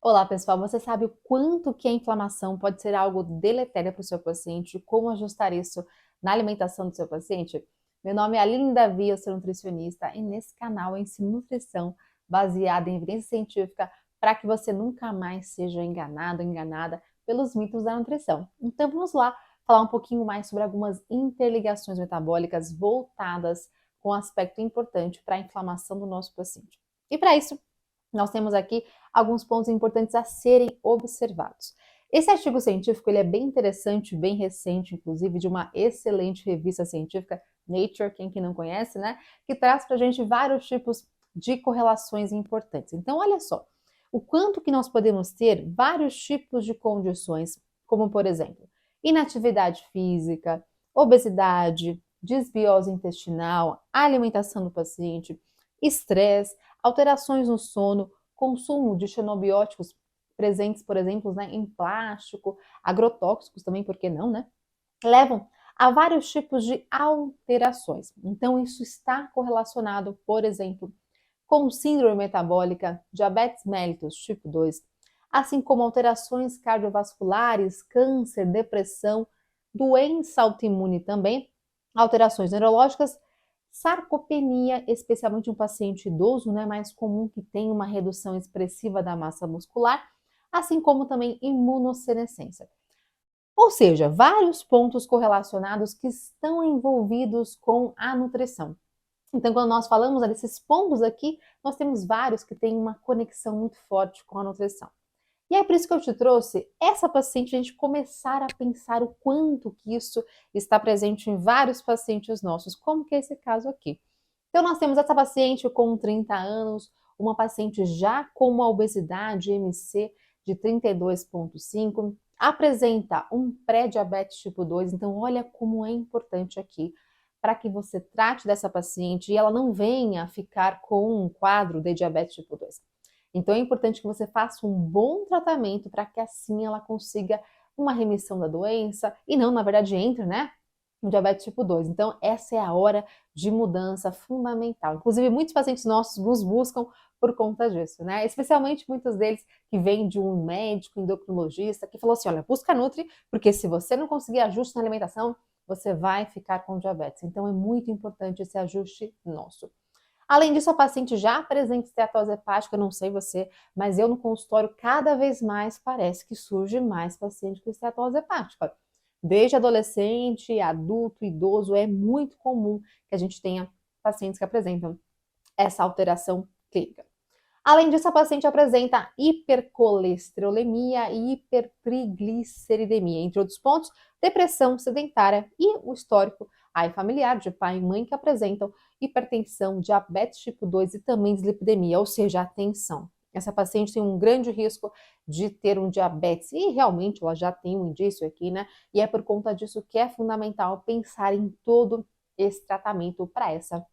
Olá, pessoal. Você sabe o quanto que a inflamação pode ser algo deletério para o seu paciente? Como ajustar isso na alimentação do seu paciente? Meu nome é Aline Davi, eu sou nutricionista e nesse canal eu ensino nutrição baseada em evidência científica para que você nunca mais seja enganado, enganada pelos mitos da nutrição. Então vamos lá falar um pouquinho mais sobre algumas interligações metabólicas voltadas com um aspecto importante para a inflamação do nosso paciente. E para isso, nós temos aqui alguns pontos importantes a serem observados. Esse artigo científico ele é bem interessante, bem recente, inclusive de uma excelente revista científica, Nature, quem que não conhece, né? Que traz para a gente vários tipos de correlações importantes. Então, olha só, o quanto que nós podemos ter vários tipos de condições, como por exemplo, inatividade física, obesidade, desbiose intestinal, alimentação do paciente, estresse, alterações no sono, consumo de xenobióticos presentes, por exemplo, né, em plástico, agrotóxicos também, por que não, né? Levam a vários tipos de alterações. Então, isso está correlacionado, por exemplo, com síndrome metabólica, diabetes mellitus tipo 2, assim como alterações cardiovasculares, câncer, depressão, doença autoimune também, alterações neurológicas, sarcopenia, especialmente um paciente idoso, né, mais comum que tem uma redução expressiva da massa muscular, assim como também imunossenescência. Ou seja, vários pontos correlacionados que estão envolvidos com a nutrição. Então, quando nós falamos desses pontos aqui, nós temos vários que têm uma conexão muito forte com a nutrição. E é por isso que eu te trouxe essa paciente, a gente começar a pensar o quanto que isso está presente em vários pacientes nossos, como que é esse caso aqui. Então, nós temos essa paciente com 30 anos, uma paciente já com uma obesidade MC de 32,5, apresenta um pré-diabetes tipo 2, então olha como é importante aqui para que você trate dessa paciente e ela não venha ficar com um quadro de diabetes tipo 2. Então é importante que você faça um bom tratamento para que assim ela consiga uma remissão da doença e não, na verdade, entre, né, no diabetes tipo 2. Então essa é a hora de mudança fundamental. Inclusive, muitos pacientes nossos nos buscam por conta disso, né? Especialmente muitos deles que vêm de um médico endocrinologista que falou assim: olha, busca Nutri, porque se você não conseguir ajuste na alimentação, você vai ficar com diabetes. Então é muito importante esse ajuste nosso. Além disso, a paciente já apresenta esteatose hepática, não sei você, mas eu no consultório cada vez mais parece que surge mais paciente com esteatose hepática. Desde adolescente, adulto, idoso, é muito comum que a gente tenha pacientes que apresentam essa alteração clínica. Além disso, a paciente apresenta hipercolesterolemia e hipertrigliceridemia, entre outros pontos, depressão sedentária e o histórico aí familiar de pai e mãe que apresentam hipertensão, diabetes tipo 2 e também dislipidemia, ou seja, atenção. Essa paciente tem um grande risco de ter um diabetes e realmente ela já tem um indício aqui, né? E é por conta disso que é fundamental pensar em todo esse tratamento para essa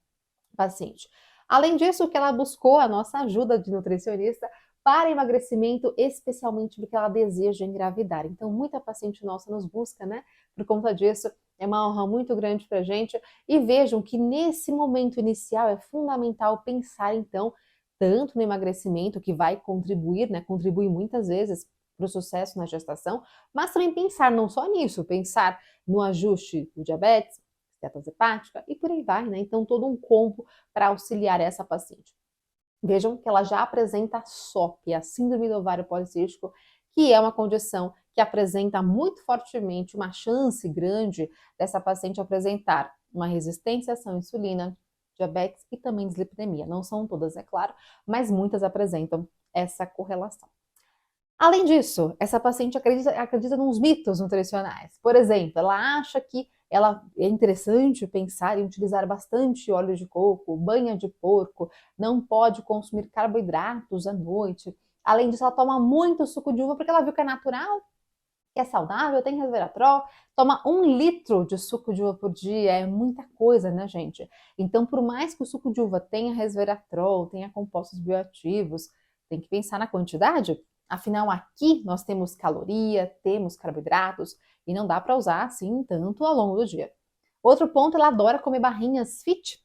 paciente. Além disso, que ela buscou a nossa ajuda de nutricionista para emagrecimento, especialmente porque ela deseja engravidar. Então, muita paciente nossa nos busca, né? Por conta disso, é uma honra muito grande para a gente. E vejam que nesse momento inicial é fundamental pensar, então, tanto no emagrecimento, que vai contribuir, né? Contribui muitas vezes para o sucesso na gestação, mas também pensar não só nisso, pensar no ajuste do diabetes, esteatose hepática e por aí vai, né? Então, todo um combo para auxiliar essa paciente. Vejam que ela já apresenta SOP, a síndrome do ovário policístico, que é uma condição que apresenta muito fortemente uma chance grande dessa paciente apresentar uma resistência à ação insulina, diabetes e também dislipidemia. Não são todas, é claro, mas muitas apresentam essa correlação. Além disso, essa paciente acredita nos mitos nutricionais. Por exemplo, ela acha que ela é interessante pensar em utilizar bastante óleo de coco, banha de porco, não pode consumir carboidratos à noite. Além disso, ela toma muito suco de uva porque ela viu que é natural, que é saudável, tem resveratrol, toma 1 litro de suco de uva por dia, é muita coisa, né, gente? Então, por mais que o suco de uva tenha resveratrol, tenha compostos bioativos, tem que pensar na quantidade. Afinal, aqui nós temos caloria, temos carboidratos e não dá para usar assim tanto ao longo do dia. Outro ponto, ela adora comer barrinhas fit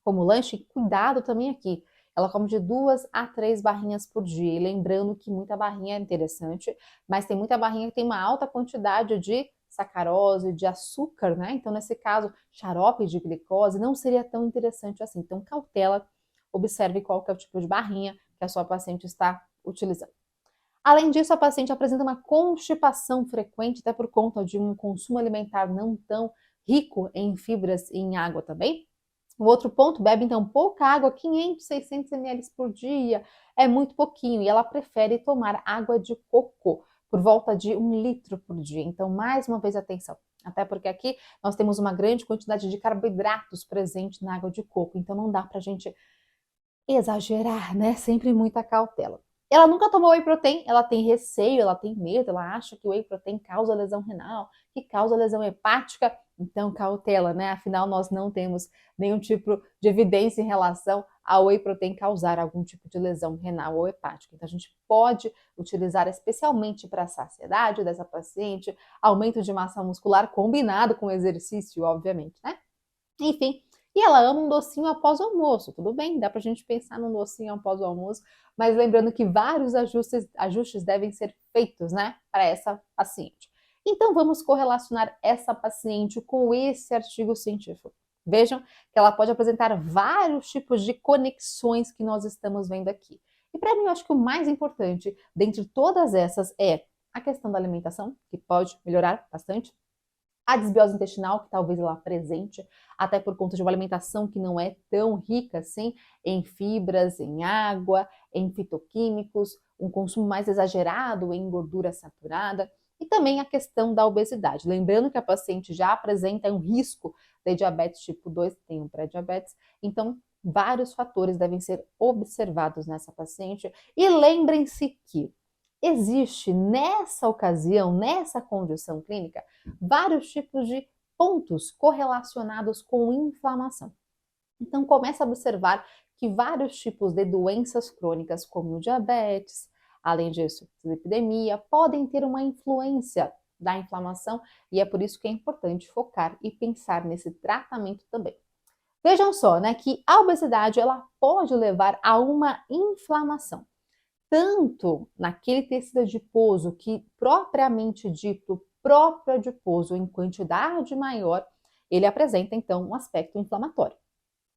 como lanche, cuidado também aqui. ela come de 2 a 3 barrinhas por dia. E lembrando que muita barrinha é interessante, mas tem muita barrinha que tem uma alta quantidade de sacarose, de açúcar, né? Então, nesse caso, xarope de glicose não seria tão interessante assim. Então, cautela, observe qual que é o tipo de barrinha que a sua paciente está utilizando. Além disso, a paciente apresenta uma constipação frequente, até por conta de um consumo alimentar não tão rico em fibras e em água também. O outro ponto, bebe então pouca água, 500, 600 ml por dia, é muito pouquinho, e ela prefere tomar água de coco, por volta de 1 litro por dia. Então, mais uma vez, atenção, até porque aqui nós temos uma grande quantidade de carboidratos presente na água de coco, então não dá pra gente exagerar, né? Sempre muita cautela. Ela nunca tomou whey protein, ela tem receio, ela tem medo, ela acha que o whey protein causa lesão renal, que causa lesão hepática, então cautela, né? Afinal, nós não temos nenhum tipo de evidência em relação ao whey protein causar algum tipo de lesão renal ou hepática. Então a gente pode utilizar especialmente para a saciedade dessa paciente, aumento de massa muscular combinado com exercício, obviamente, né? Enfim, e ela ama um docinho após o almoço. Tudo bem, dá pra gente pensar num docinho após o almoço, mas lembrando que vários ajustes devem ser feitos, né, para essa paciente. Então vamos correlacionar essa paciente com esse artigo científico. Vejam que ela pode apresentar vários tipos de conexões que nós estamos vendo aqui. E para mim, eu acho que o mais importante dentre todas essas é a questão da alimentação, que pode melhorar bastante, a desbiose intestinal, que talvez ela apresente, até por conta de uma alimentação que não é tão rica assim em fibras, em água, em fitoquímicos, um consumo mais exagerado em gordura saturada, e também a questão da obesidade. Lembrando que a paciente já apresenta um risco de diabetes tipo 2, tem um pré-diabetes, então vários fatores devem ser observados nessa paciente. E lembrem-se que existe nessa ocasião, nessa condição clínica, vários tipos de pontos correlacionados com inflamação. Então, comece a observar que vários tipos de doenças crônicas, como o diabetes, além disso, lipidemia, podem ter uma influência da inflamação e é por isso que é importante focar e pensar nesse tratamento também. Vejam só, né, que a obesidade ela pode levar a uma inflamação tanto naquele tecido adiposo que, propriamente dito, próprio adiposo em quantidade maior, ele apresenta então um aspecto inflamatório.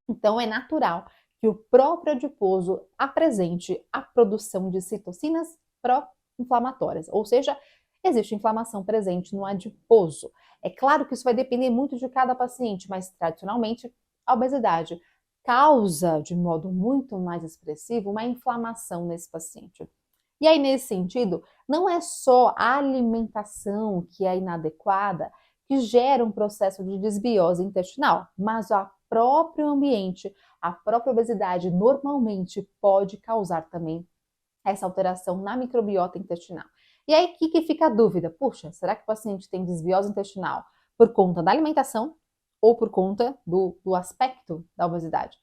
Então é natural que o próprio adiposo apresente a produção de citocinas pró-inflamatórias, ou seja, existe inflamação presente no adiposo. É claro que isso vai depender muito de cada paciente, mas tradicionalmente a obesidade causa de modo muito mais expressivo uma inflamação nesse paciente. E aí, nesse sentido, não é só a alimentação que é inadequada que gera um processo de desbiose intestinal, mas o próprio ambiente, a própria obesidade normalmente pode causar também essa alteração na microbiota intestinal. E aí, o que fica a dúvida? Puxa, será que o paciente tem desbiose intestinal por conta da alimentação ou por conta do aspecto da obesidade?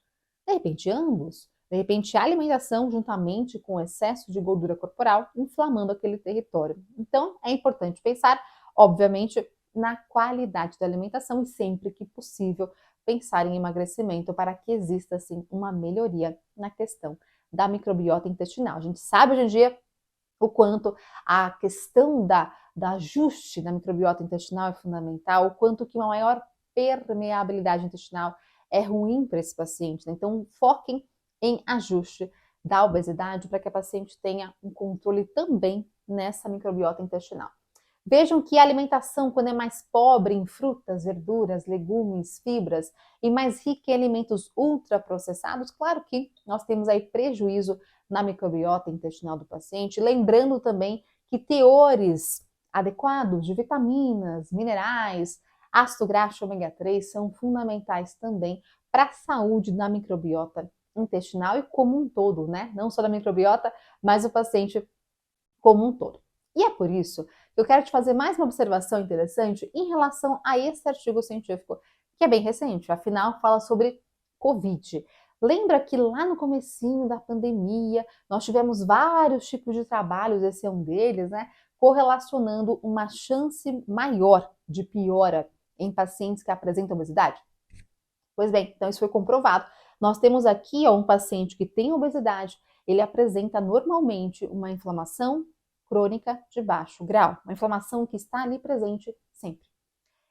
De repente, ambos. De repente, a alimentação juntamente com o excesso de gordura corporal inflamando aquele território. Então, é importante pensar, obviamente, na qualidade da alimentação e sempre que possível pensar em emagrecimento para que exista, assim, uma melhoria na questão da microbiota intestinal. A gente sabe hoje em dia o quanto a questão da ajuste da microbiota intestinal é fundamental, o quanto que uma maior permeabilidade intestinal é ruim para esse paciente. Né? Então, foquem em ajuste da obesidade para que a paciente tenha um controle também nessa microbiota intestinal. Vejam que a alimentação, quando é mais pobre em frutas, verduras, legumes, fibras e mais rica em alimentos ultraprocessados, claro que nós temos aí prejuízo na microbiota intestinal do paciente. Lembrando também que teores adequados de vitaminas, minerais, ácido graxo ômega 3 são fundamentais também para a saúde da microbiota intestinal e como um todo, né? Não só da microbiota, mas o paciente como um todo. E é por isso que eu quero te fazer mais uma observação interessante em relação a esse artigo científico, que é bem recente, afinal fala sobre Covid. Lembra que lá no comecinho da pandemia, nós tivemos vários tipos de trabalhos, esse é um deles, né, correlacionando uma chance maior de piora em pacientes que apresentam obesidade? Pois bem, então isso foi comprovado Nós temos aqui um paciente que tem obesidade, ele apresenta normalmente uma inflamação crônica de baixo grau, uma inflamação que está ali presente sempre.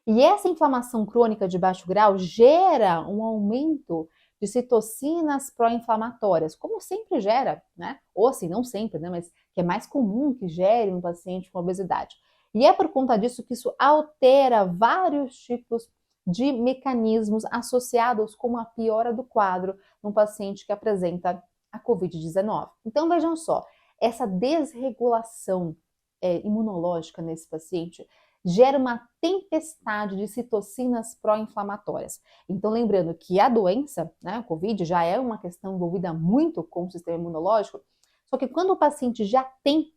E essa inflamação crônica de baixo grau gera um aumento de citocinas pró-inflamatórias, como sempre gera, né? Ou assim, não sempre, né? Mas que é mais comum que gere um paciente com obesidade. E é por conta disso que isso altera vários tipos de mecanismos associados com a piora do quadro num paciente que apresenta a Covid-19. Então, vejam só, essa desregulação imunológica nesse paciente gera uma tempestade de citocinas pró-inflamatórias. Então, lembrando que a doença, né, o Covid, já é uma questão envolvida muito com o sistema imunológico, só que quando o paciente já tem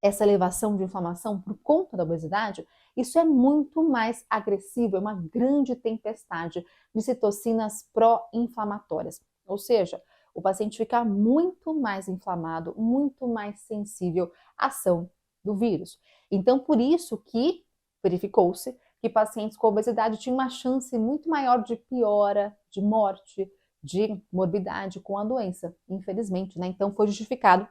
essa elevação de inflamação por conta da obesidade, isso é muito mais agressivo, é uma grande tempestade de citocinas pró-inflamatórias. Ou seja, o paciente fica muito mais inflamado, muito mais sensível à ação do vírus. Então, por isso que verificou-se que pacientes com obesidade tinham uma chance muito maior de piora, de morte, de morbidade com a doença, infelizmente, né? Então, foi justificado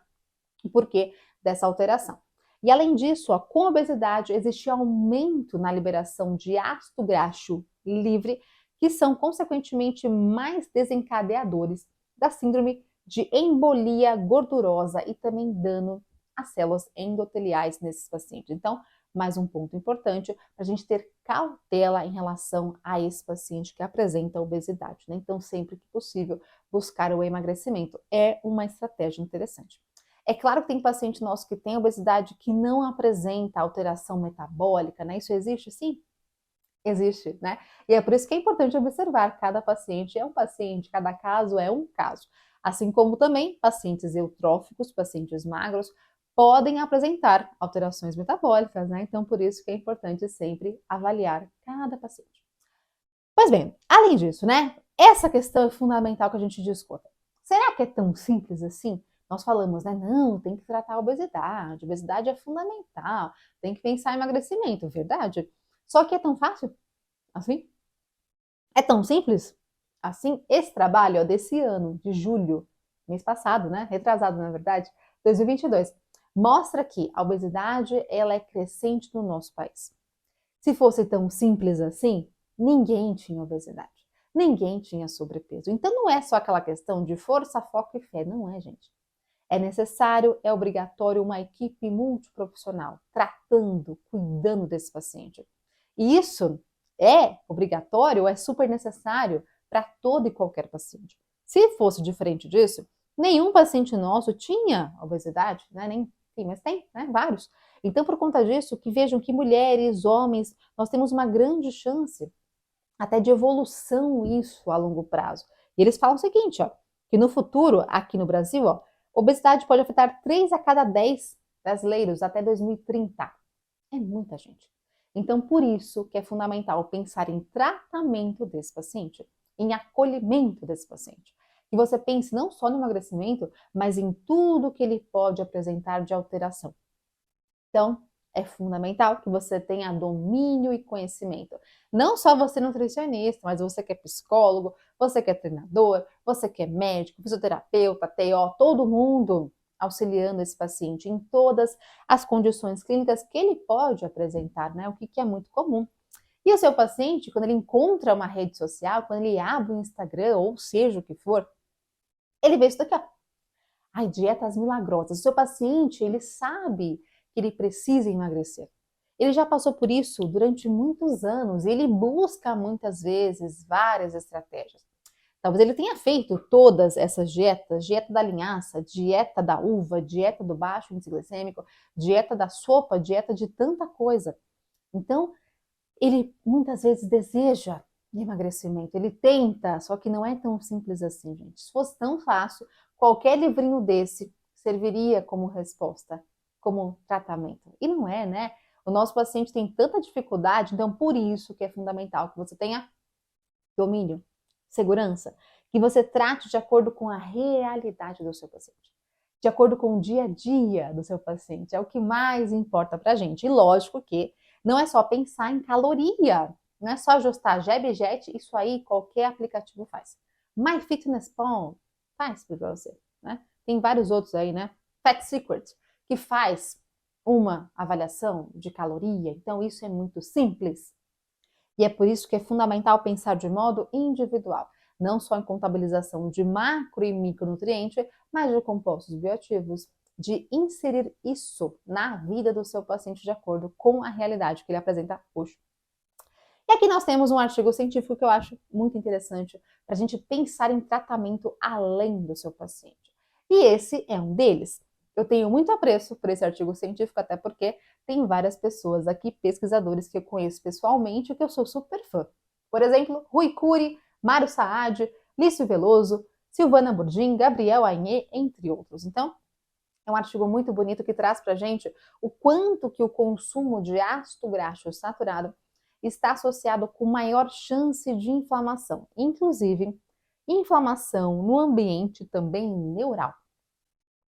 o porquê dessa alteração. E além disso, ó, com a obesidade, existe aumento na liberação de ácido graxo livre, que são consequentemente mais desencadeadores da síndrome de embolia gordurosa e também dano às células endoteliais nesses pacientes. Então, mais um ponto importante para a gente ter cautela em relação a esse paciente que apresenta obesidade, né? Então, sempre que possível, buscar o emagrecimento é uma estratégia interessante. É claro que tem paciente nosso que tem obesidade que não apresenta alteração metabólica, né? Isso existe sim? Existe, né? E é por isso que é importante observar, cada paciente é um paciente, cada caso é um caso. Assim como também pacientes eutróficos, pacientes magros, podem apresentar alterações metabólicas, né? Então, por isso que é importante sempre avaliar cada paciente. Pois bem, além disso, né? Essa questão é fundamental que a gente discuta. Será que é tão simples assim? Nós falamos, né? Não, tem que tratar a obesidade. Obesidade é fundamental. Tem que pensar em emagrecimento, verdade? Só que é tão fácil assim? É tão simples assim? Esse trabalho, ó, desse ano, de julho, mês passado, né? Retrasado, na verdade, 2022, mostra que a obesidade ela é crescente no nosso país. Se fosse tão simples assim, ninguém tinha obesidade, ninguém tinha sobrepeso. Então não é só aquela questão de força, foco e fé, não é, gente. É necessário, é obrigatório uma equipe multiprofissional tratando, cuidando desse paciente. E isso é obrigatório, é super necessário para todo e qualquer paciente. Se fosse diferente disso, nenhum paciente nosso tinha obesidade, né? Nem, enfim, mas tem, né? Vários. Então, por conta disso, que vejam que mulheres, homens, nós temos uma grande chance até de evolução isso a longo prazo. E eles falam o seguinte, ó, que no futuro, aqui no Brasil, ó, obesidade pode afetar 3 a cada 10 brasileiros até 2030. É muita gente. Então, por isso que é fundamental pensar em tratamento desse paciente, em acolhimento desse paciente. Que você pense não só no emagrecimento, mas em tudo que ele pode apresentar de alteração. Então, é fundamental que você tenha domínio e conhecimento. Não só você nutricionista, mas você que é psicólogo, você que é treinador, você que é médico, fisioterapeuta, TO, todo mundo auxiliando esse paciente em todas as condições clínicas que ele pode apresentar, né? O que é muito comum. E o seu paciente, quando ele encontra uma rede social, quando ele abre o Instagram, ou seja o que for, ele vê isso daqui, ó. Ai, dietas milagrosas. O seu paciente, ele sabe que ele precisa emagrecer. Ele já passou por isso durante muitos anos e ele busca muitas vezes várias estratégias. Talvez ele tenha feito todas essas dietas, dieta da linhaça, dieta da uva, dieta do baixo índice glicêmico, dieta da sopa, dieta de tanta coisa. Então, ele muitas vezes deseja emagrecimento, ele tenta, só que não é tão simples assim, gente. Se fosse tão fácil, qualquer livrinho desse serviria como resposta, como tratamento. E não é, né? O nosso paciente tem tanta dificuldade, então por isso que é fundamental que você tenha domínio, segurança, que você trate de acordo com a realidade do seu paciente, de acordo com o dia a dia do seu paciente. É o que mais importa pra gente. E lógico que não é só pensar em caloria, não é só ajustar Jeb e Jet, isso aí qualquer aplicativo faz. MyFitnessPal faz para você, né? Tem vários outros aí, né? Fat Secret, que faz uma avaliação de caloria. Então, isso é muito simples. E é por isso que é fundamental pensar de modo individual, não só em contabilização de macro e micronutriente, mas de compostos bioativos, de inserir isso na vida do seu paciente de acordo com a realidade que ele apresenta hoje. E aqui nós temos um artigo científico que eu acho muito interessante para a gente pensar em tratamento além do seu paciente. E esse é um deles. Eu tenho muito apreço por esse artigo científico, até porque tem várias pessoas aqui, pesquisadores que eu conheço pessoalmente e que eu sou super fã. Por exemplo, Rui Cury, Mário Saad, Lício Veloso, Silvana Burdim, Gabriel Agnê, entre outros. Então, é um artigo muito bonito que traz para a gente o quanto que o consumo de ácido graxo saturado está associado com maior chance de inflamação, inclusive inflamação no ambiente também neural.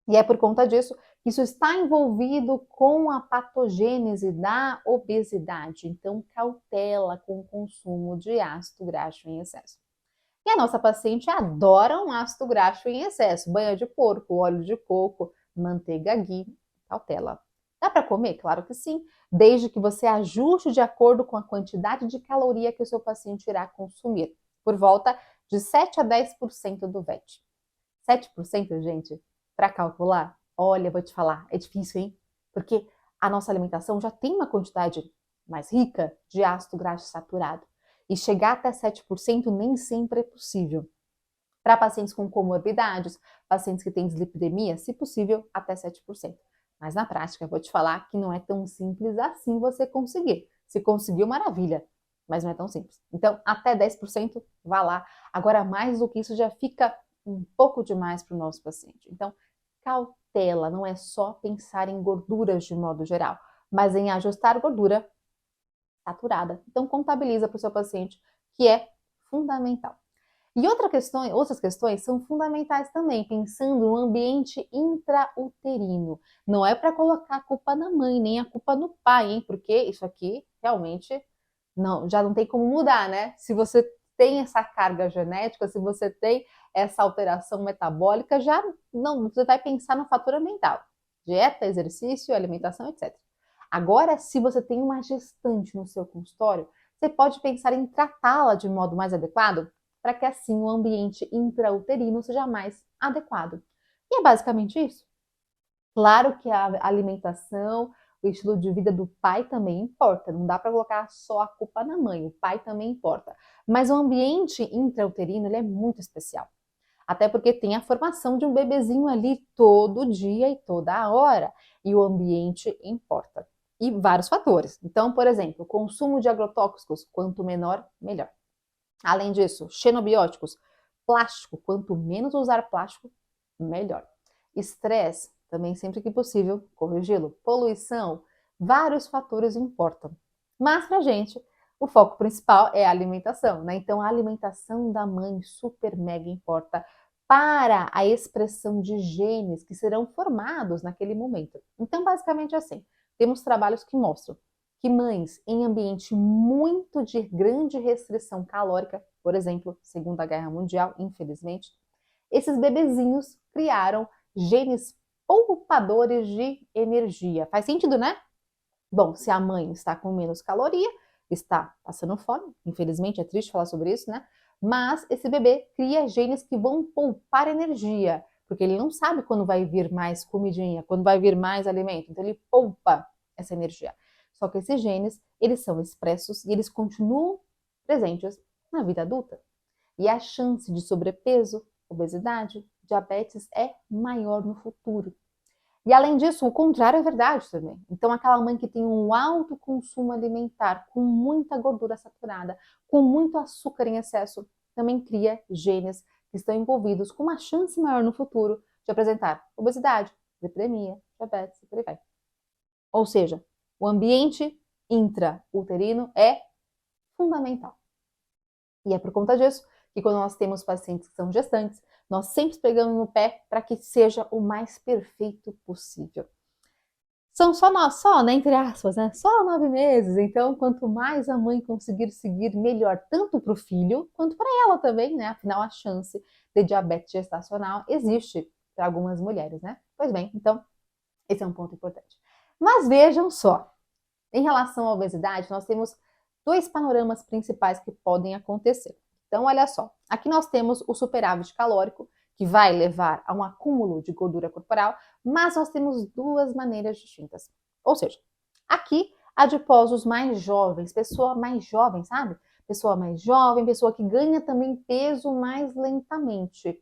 E é por conta disso que isso está envolvido com a patogênese da obesidade. Então, cautela com o consumo de ácido graxo em excesso. E a nossa paciente adora um ácido graxo em excesso, banha de porco, óleo de coco, manteiga ghee, cautela. Dá para comer? Claro que sim, desde que você ajuste de acordo com a quantidade de caloria que o seu paciente irá consumir, por volta de 7 a 10% do VET. 7%, gente, para calcular, olha, vou te falar, é difícil, hein? Porque a nossa alimentação já tem uma quantidade mais rica de ácido graxo saturado. E chegar até 7% nem sempre é possível. Para pacientes com comorbidades, pacientes que têm dislipidemia, se possível, até 7%. Mas na prática, vou te falar que não é tão simples assim você conseguir. Se conseguiu, maravilha, mas não é tão simples. Então, até 10%, vá lá. Agora, mais do que isso, já fica um pouco demais para o nosso paciente. Então, cautela, não é só pensar em gorduras de modo geral, mas em ajustar gordura saturada. Então, contabiliza para o seu paciente, que é fundamental. E outras questões são fundamentais também, pensando no ambiente intrauterino. Não é para colocar a culpa na mãe, nem a culpa no pai, hein? Porque isso aqui realmente já não tem como mudar, né? Se você tem essa carga genética, se você tem essa alteração metabólica, já não, você vai pensar no fator ambiental. Dieta, exercício, alimentação, etc. Agora, se você tem uma gestante no seu consultório, você pode pensar em tratá-la de modo mais adequado, para que assim o ambiente intrauterino seja mais adequado. E é basicamente isso. Claro que a alimentação, o estilo de vida do pai também importa. Não dá para colocar só a culpa na mãe, o pai também importa. Mas o ambiente intrauterino ele é muito especial. Até porque tem a formação de um bebezinho ali todo dia e toda hora. E o ambiente importa. E vários fatores. Então, por exemplo, o consumo de agrotóxicos, quanto menor, melhor. Além disso, xenobióticos, plástico, quanto menos usar plástico, melhor. Estresse, também sempre que possível, corrigi-lo. Poluição, vários fatores importam. Mas pra gente, o foco principal é a alimentação, né? Então a alimentação da mãe super mega importa para a expressão de genes que serão formados naquele momento. Então, basicamente assim, temos trabalhos que mostram que mães em ambiente muito de grande restrição calórica, por exemplo, Segunda Guerra Mundial, infelizmente, esses bebezinhos criaram genes poupadores de energia. Faz sentido, né? Bom, se a mãe está com menos caloria, está passando fome, infelizmente é triste falar sobre isso, né? Mas esse bebê cria genes que vão poupar energia, porque ele não sabe quando vai vir mais comidinha, quando vai vir mais alimento, então ele poupa essa energia. Só que esses genes, eles são expressos e eles continuam presentes na vida adulta. E a chance de sobrepeso, obesidade, diabetes é maior no futuro. E além disso, o contrário é verdade também. Então, aquela mãe que tem um alto consumo alimentar, com muita gordura saturada, com muito açúcar em excesso, também cria genes que estão envolvidos com uma chance maior no futuro de apresentar obesidade, lipidemia, diabetes e por aí vai. Ou seja, o ambiente intrauterino é fundamental. E é por conta disso que quando nós temos pacientes que são gestantes, nós sempre pegamos no pé para que seja o mais perfeito possível. São só, né, entre aspas, né, só 9 meses. Então, quanto mais a mãe conseguir seguir, melhor, tanto para o filho quanto para ela também, né? Afinal, a chance de diabetes gestacional existe para algumas mulheres, né? Pois bem, então, esse é um ponto importante. Mas vejam só, em relação à obesidade, nós temos dois panoramas principais que podem acontecer. Então, olha só, aqui nós temos o superávit calórico, que vai levar a um acúmulo de gordura corporal, mas nós temos duas maneiras distintas. Ou seja, aqui, adiposos mais jovens, pessoa mais jovem, sabe? Pessoa mais jovem, pessoa que ganha também peso mais lentamente.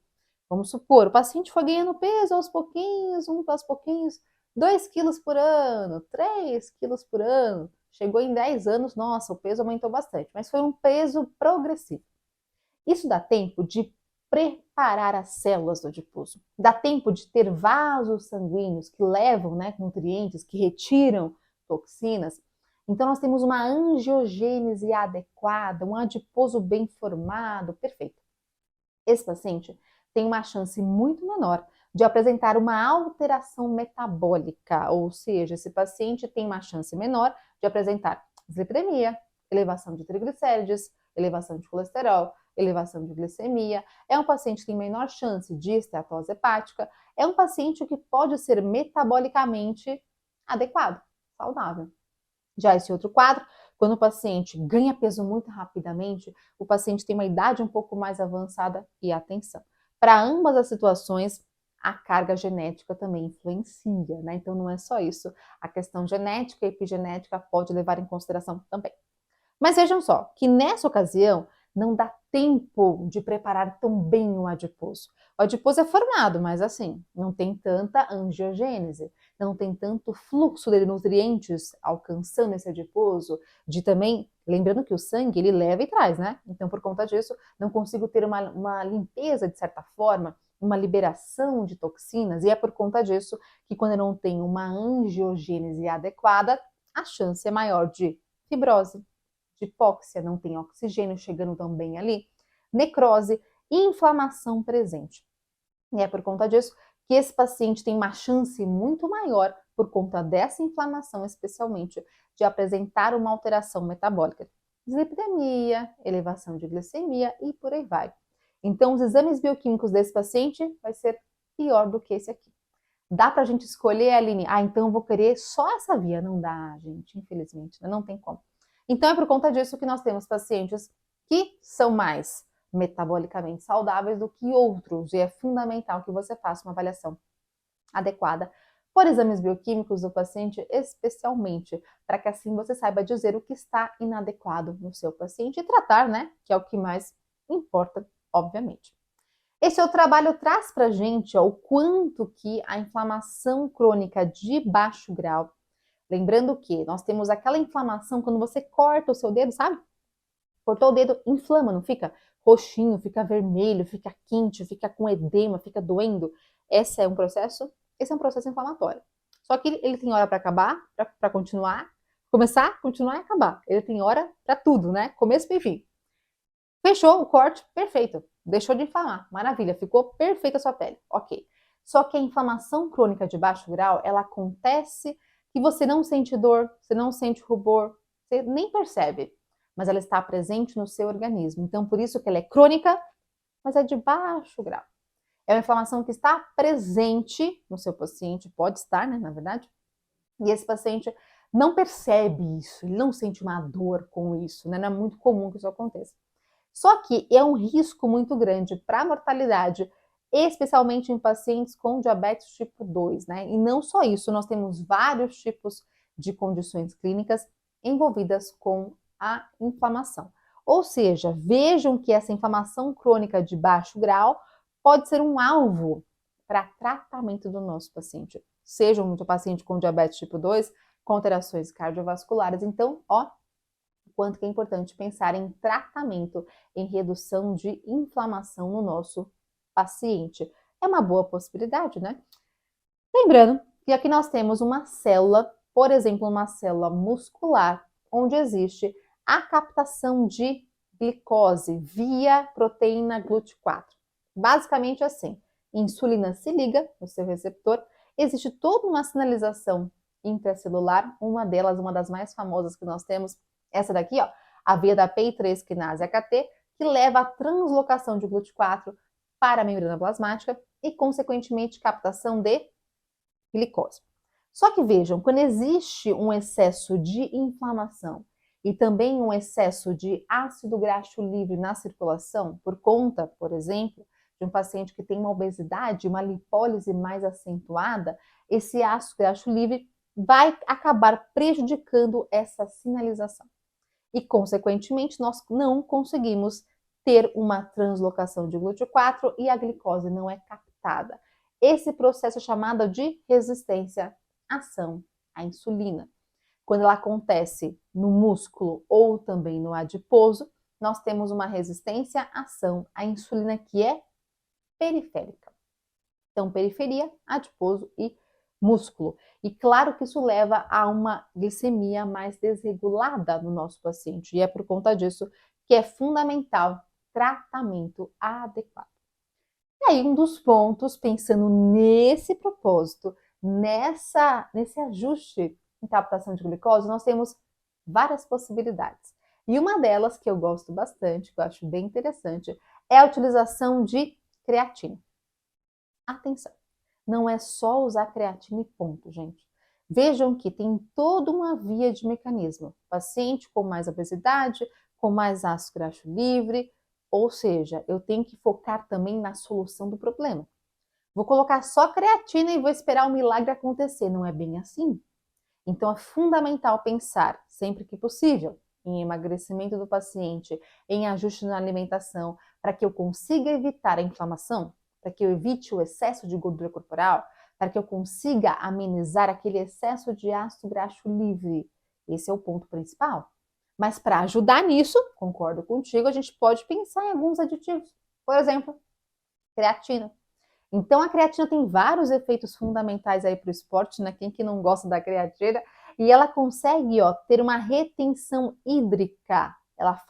Vamos supor, o paciente foi ganhando peso aos pouquinhos, 2 quilos por ano, 3 quilos por ano. Chegou em 10 anos, nossa, o peso aumentou bastante, mas foi um peso progressivo. Isso dá tempo de preparar as células do adiposo. Dá tempo de ter vasos sanguíneos que levam, né, nutrientes, que retiram toxinas. Então, nós temos uma angiogênese adequada, um adiposo bem formado, perfeito. Esse paciente tem uma chance muito menor de apresentar uma alteração metabólica, ou seja, esse paciente tem uma chance menor de apresentar dislipidemia, elevação de triglicérides, elevação de colesterol, elevação de glicemia. É um paciente que tem menor chance de esteatose hepática. É um paciente que pode ser metabolicamente adequado, saudável. Já esse outro quadro, quando o paciente ganha peso muito rapidamente, o paciente tem uma idade um pouco mais avançada e atenção. Para ambas as situações, a carga genética também influencia, né? Então não é só isso. A questão genética e epigenética pode levar em consideração também. Mas vejam só, que nessa ocasião não dá tempo de preparar tão bem o adiposo. O adiposo é formado, mas assim, não tem tanta angiogênese, não tem tanto fluxo de nutrientes alcançando esse adiposo, de também, lembrando que o sangue ele leva e traz, né? Então, por conta disso, não consigo ter uma limpeza de certa forma, uma liberação de toxinas, e é por conta disso que quando eu não tenho uma angiogênese adequada, a chance é maior de fibrose, de hipóxia, não tem oxigênio chegando tão bem ali, necrose e inflamação presente. E é por conta disso que esse paciente tem uma chance muito maior, por conta dessa inflamação especialmente, de apresentar uma alteração metabólica. Dislipidemia, elevação de glicemia e por aí vai. Então, os exames bioquímicos desse paciente vai ser pior do que esse aqui. Dá para a gente escolher, Aline? Ah, então eu vou querer só essa via. Não dá, gente, infelizmente, não tem como. Então é por conta disso que nós temos pacientes que são mais metabolicamente saudáveis do que outros, e é fundamental que você faça uma avaliação adequada por exames bioquímicos do paciente, especialmente, para que assim você saiba dizer o que está inadequado no seu paciente e tratar, né, que é o que mais importa, obviamente. Esse é o trabalho traz para a gente o quanto que a inflamação crônica de baixo grau, lembrando que nós temos aquela inflamação quando você corta o seu dedo, sabe? Cortou o dedo, inflama, não fica roxinho, fica vermelho, fica quente, fica com edema, fica doendo. Esse é um processo inflamatório. Só que ele tem hora para acabar, para continuar, começar, continuar e acabar. Ele tem hora para tudo, né? Começo e fim. Fechou o corte, perfeito. Deixou de inflamar, maravilha, ficou perfeita a sua pele, ok. Só que a inflamação crônica de baixo grau, ela acontece que você não sente dor, você não sente rubor, você nem percebe, mas ela está presente no seu organismo. Então, por isso que ela é crônica, mas é de baixo grau. É uma inflamação que está presente no seu paciente, pode estar, né, na verdade, e esse paciente não percebe isso, ele não sente uma dor com isso, né? Não é muito comum que isso aconteça. Só que é um risco muito grande para a mortalidade, especialmente em pacientes com diabetes tipo 2, né? E não só isso, nós temos vários tipos de condições clínicas envolvidas com a inflamação. Ou seja, vejam que essa inflamação crônica de baixo grau pode ser um alvo para tratamento do nosso paciente, seja um paciente com diabetes tipo 2, com alterações cardiovasculares. Então, ó, quanto que é importante pensar em tratamento, em redução de inflamação no nosso paciente. É uma boa possibilidade, né? Lembrando que aqui nós temos uma célula, por exemplo, uma célula muscular, onde existe a captação de glicose via proteína GLUT4. Basicamente assim, insulina se liga no seu receptor, existe toda uma sinalização intracelular. Uma delas, uma das mais famosas que nós temos, essa daqui, ó, a via da PI3 quinase AKT, que leva à translocação de GLUT4 para a membrana plasmática e, consequentemente, captação de glicose. Só que vejam, quando existe um excesso de inflamação e também um excesso de ácido graxo livre na circulação, por conta, por exemplo, de um paciente que tem uma obesidade, uma lipólise mais acentuada, esse ácido graxo livre vai acabar prejudicando essa sinalização. E, consequentemente, nós não conseguimos ter uma translocação de GLUT4 e a glicose não é captada. Esse processo é chamado de resistência-ação à insulina. Quando ela acontece no músculo ou também no adiposo, nós temos uma resistência-ação à insulina que é periférica. Então, periferia, adiposo e músculo. E claro que isso leva a uma glicemia mais desregulada no nosso paciente. E é por conta disso que é fundamental tratamento adequado. E aí, um dos pontos, pensando nesse propósito, nesse ajuste em captação de glicose, nós temos várias possibilidades. E uma delas, que eu gosto bastante, que eu acho bem interessante, é a utilização de creatina. Atenção, não é só usar creatina e ponto, gente. Vejam que tem toda uma via de mecanismo. Paciente com mais obesidade, com mais ácido graxo livre, ou seja, eu tenho que focar também na solução do problema. Vou colocar só creatina e vou esperar o milagre acontecer. Não é bem assim. Então é fundamental pensar, sempre que possível, em emagrecimento do paciente, em ajuste na alimentação, para que eu consiga evitar a inflamação, para que eu evite o excesso de gordura corporal, para que eu consiga amenizar aquele excesso de ácido graxo livre. Esse é o ponto principal. Mas para ajudar nisso, concordo contigo, a gente pode pensar em alguns aditivos. Por exemplo, creatina. Então a creatina tem vários efeitos fundamentais aí para o esporte, né? Quem que não gosta da creatina? E ela consegue, ó, ter uma retenção hídrica. Ela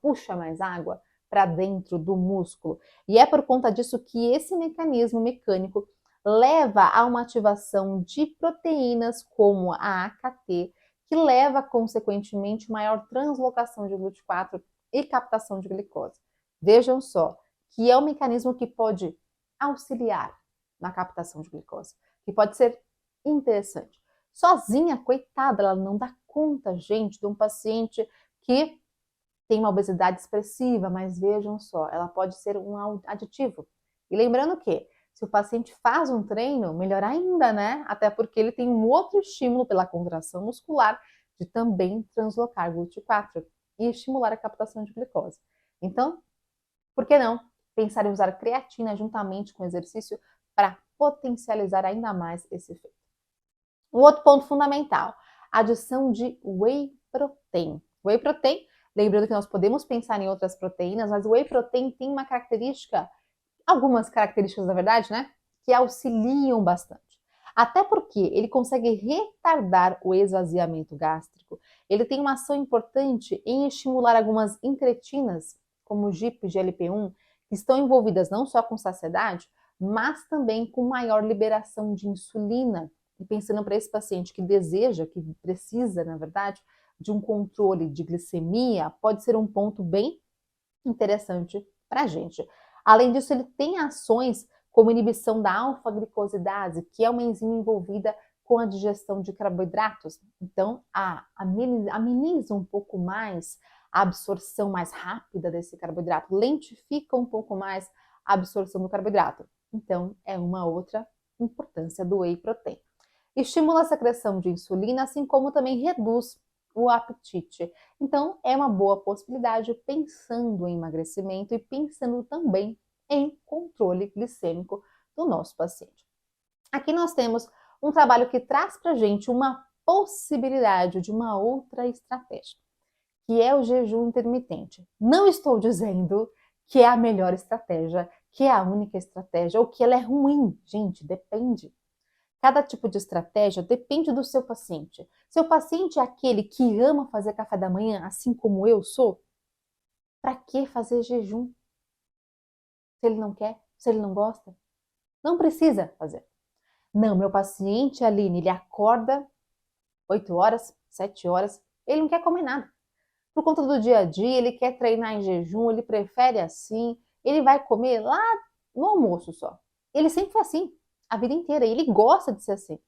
puxa mais água para dentro do músculo. E é por conta disso que esse mecanismo mecânico leva a uma ativação de proteínas como a AKT, que leva, consequentemente, maior translocação de GLUT4 e captação de glicose. Vejam só, que é um mecanismo que pode auxiliar na captação de glicose, que pode ser interessante. Sozinha, coitada, ela não dá conta, gente, de um paciente que tem uma obesidade expressiva, mas vejam só, ela pode ser um aditivo. E lembrando que, se o paciente faz um treino, melhor ainda, né? Até porque ele tem um outro estímulo pela contração muscular de também translocar GLUT4 e estimular a captação de glicose. Então, por que não pensar em usar creatina juntamente com exercício para potencializar ainda mais esse efeito? Um outro ponto fundamental, adição de whey protein. Whey protein, lembrando que nós podemos pensar em outras proteínas, mas o whey protein tem uma característica, algumas características na verdade, né, que auxiliam bastante. Até porque ele consegue retardar o esvaziamento gástrico. Ele tem uma ação importante em estimular algumas incretinas, como o GIP, GLP-1, que estão envolvidas não só com saciedade, mas também com maior liberação de insulina. E pensando para esse paciente que deseja, que precisa, na verdade, de um controle de glicemia, pode ser um ponto bem interessante para a gente. Além disso, ele tem ações como inibição da alfa-glicosidase, que é uma enzima envolvida com a digestão de carboidratos. Então, ameniza um pouco mais a absorção mais rápida desse carboidrato, lentifica um pouco mais a absorção do carboidrato. Então, é uma outra importância do whey protein. Estimula a secreção de insulina, assim como também reduz o apetite. Então, é uma boa possibilidade pensando em emagrecimento e pensando também em controle glicêmico do nosso paciente. Aqui nós temos um trabalho que traz para a gente uma possibilidade de uma outra estratégia, que é o jejum intermitente. Não estou dizendo que é a melhor estratégia, que é a única estratégia ou que ela é ruim. Gente, depende. Cada tipo de estratégia depende do seu paciente. Seu paciente é aquele que ama fazer café da manhã, assim como eu sou? Para que fazer jejum? Se ele não quer, se ele não gosta? Não precisa fazer. Não, meu paciente, Aline, ele acorda 8 horas, 7 horas, ele não quer comer nada. Por conta do dia a dia, ele quer treinar em jejum, ele prefere assim, ele vai comer lá no almoço só. Ele sempre foi assim, a vida inteira, e ele gosta de ser assim.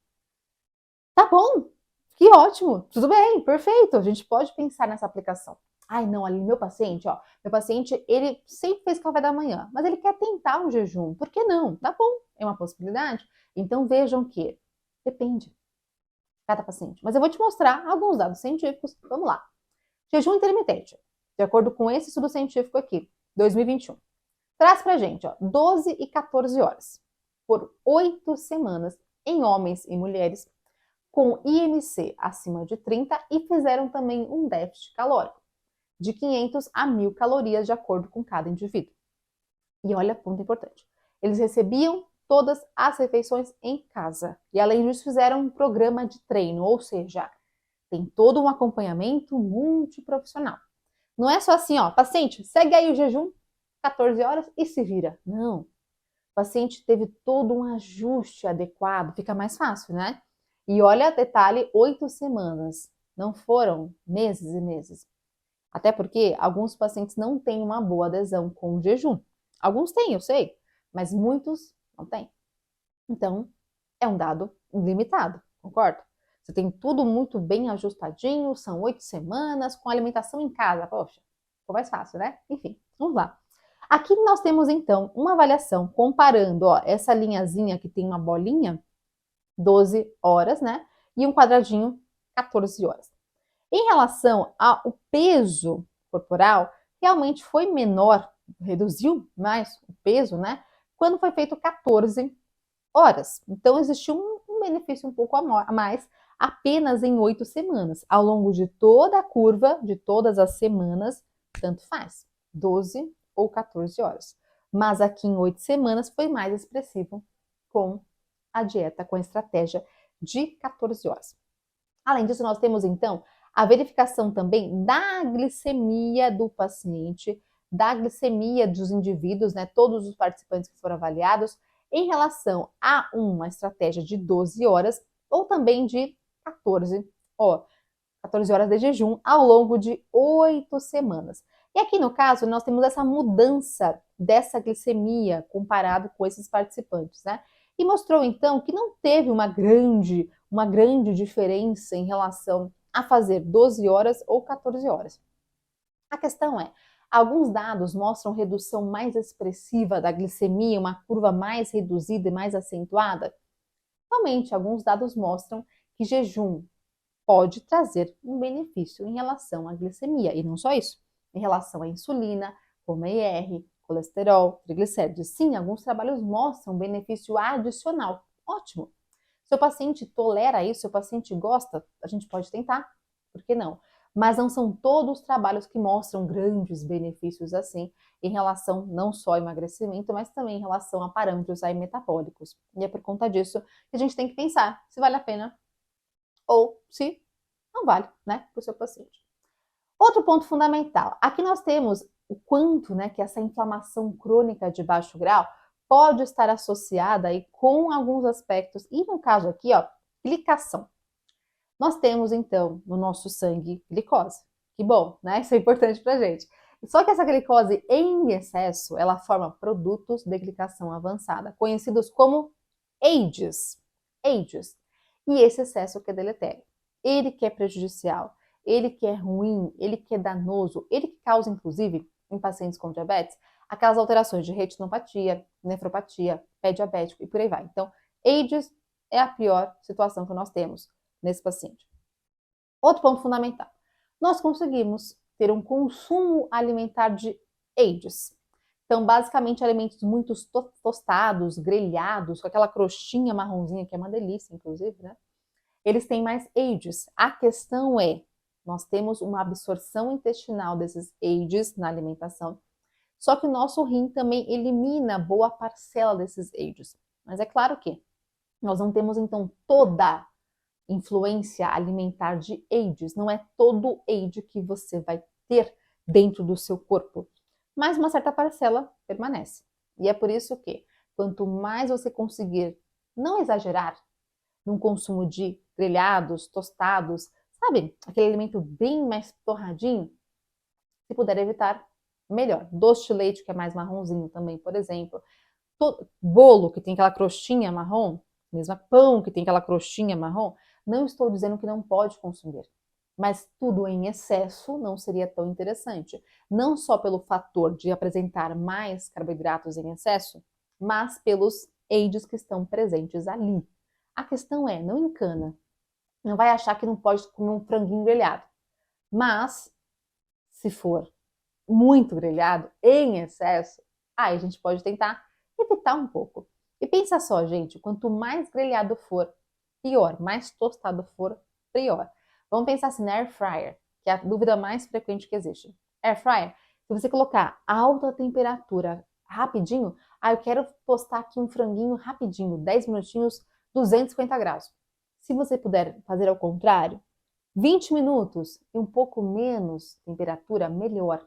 Tá bom, que ótimo, tudo bem, perfeito, a gente pode pensar nessa aplicação. Ai, não, ali meu paciente, ó, meu paciente, ele sempre fez café da manhã, mas ele quer tentar um jejum, por que não? Tá bom, é uma possibilidade. Então vejam que depende de cada paciente. Mas eu vou te mostrar alguns dados científicos, vamos lá. Jejum intermitente, de acordo com esse estudo científico aqui, 2021, traz pra gente, ó, 12 e 14 horas por 8 semanas em homens e mulheres com IMC acima de 30 e fizeram também um déficit calórico de 500 a 1.000 calorias de acordo com cada indivíduo. E olha, ponto importante. Eles recebiam todas as refeições em casa. E além disso, fizeram um programa de treino, ou seja, tem todo um acompanhamento multiprofissional. Não é só assim, ó, paciente, segue aí o jejum, 14 horas e se vira. Não. O paciente teve todo um ajuste adequado, fica mais fácil, né? E olha, detalhe, 8 semanas. Não foram meses e meses. Até porque alguns pacientes não têm uma boa adesão com o jejum. Alguns têm, eu sei, mas muitos não têm. Então, é um dado limitado, concorda? Você tem tudo muito bem ajustadinho, são 8 semanas, com alimentação em casa. Poxa, ficou mais fácil, né? Enfim, vamos lá. Aqui nós temos, então, uma avaliação comparando, ó, essa linhazinha que tem uma bolinha, 12 horas, né? E um quadradinho, 14 horas. Em relação ao peso corporal, realmente foi menor, reduziu mais o peso, né? Quando foi feito 14 horas. Então, existiu um benefício um pouco a mais apenas em 8 semanas. Ao longo de toda a curva, de todas as semanas, tanto faz, 12 ou 14 horas. Mas aqui em 8 semanas foi mais expressivo com a dieta, com a estratégia de 14 horas. Além disso, nós temos então a verificação também da glicemia do paciente, da glicemia dos indivíduos, né, todos os participantes que foram avaliados, em relação a uma estratégia de 12 horas ou também de 14, 14 horas de jejum ao longo de 8 semanas. E aqui no caso, nós temos essa mudança dessa glicemia comparado com esses participantes, né? E mostrou então que não teve uma grande diferença em relação a fazer 12 horas ou 14 horas. A questão é, alguns dados mostram redução mais expressiva da glicemia, uma curva mais reduzida e mais acentuada. Realmente, alguns dados mostram que jejum pode trazer um benefício em relação à glicemia. E não só isso, em relação à insulina, como IR, colesterol, triglicéridos. Sim, alguns trabalhos mostram um benefício adicional. Ótimo. Seu paciente tolera isso, seu paciente gosta, a gente pode tentar, por que não? Mas não são todos os trabalhos que mostram grandes benefícios assim, em relação não só ao emagrecimento, mas também em relação a parâmetros aí metabólicos. E é por conta disso que a gente tem que pensar se vale a pena ou se não vale, né, para o seu paciente. Outro ponto fundamental, aqui nós temos o quanto, né, que essa inflamação crônica de baixo grau pode estar associada aí com alguns aspectos, e no caso aqui, ó, glicação. Nós temos então no nosso sangue glicose. Que bom, né? Isso é importante pra gente. Só que essa glicose em excesso, ela forma produtos de glicação avançada, conhecidos como AGEs. AGEs. E esse excesso que é deletério. Ele que é prejudicial, ele que é ruim, ele que é danoso, ele que causa, inclusive, em pacientes com diabetes, aquelas alterações de retinopatia, nefropatia, pé diabético e por aí vai. Então, AGEs é a pior situação que nós temos nesse paciente. Outro ponto fundamental. Nós conseguimos ter um consumo alimentar de AGEs. Então, basicamente, alimentos muito tostados, grelhados, com aquela crostinha marronzinha, que é uma delícia, inclusive, né? Eles têm mais AGEs. A questão é, nós temos uma absorção intestinal desses AGEs na alimentação, só que o nosso rim também elimina boa parcela desses AGEs. Mas é claro que nós não temos, então, toda influência alimentar de AGEs. Não é todo AGE que você vai ter dentro do seu corpo, mas uma certa parcela permanece. E é por isso que, quanto mais você conseguir não exagerar num consumo de grelhados, tostados, sabe? Aquele alimento bem mais torradinho. Se puder evitar, melhor. Doce de leite, que é mais marronzinho também, por exemplo. Bolo, que tem aquela crostinha marrom, mesmo pão, que tem aquela crostinha marrom. Não estou dizendo que não pode consumir, mas tudo em excesso não seria tão interessante. Não só pelo fator de apresentar mais carboidratos em excesso, mas pelos aids que estão presentes ali. A questão é, não encana. Não vai achar que não pode comer um franguinho grelhado. Mas, se for muito grelhado, em excesso, aí a gente pode tentar evitar um pouco. E pensa só, gente, quanto mais grelhado for, pior. Mais tostado for, pior. Vamos pensar assim na air fryer, que é a dúvida mais frequente que existe. Air fryer, se você colocar alta temperatura rapidinho, eu quero tostar aqui um franguinho rapidinho, 10 minutinhos, 250 graus. Se você puder fazer ao contrário, 20 minutos e um pouco menos temperatura, melhor.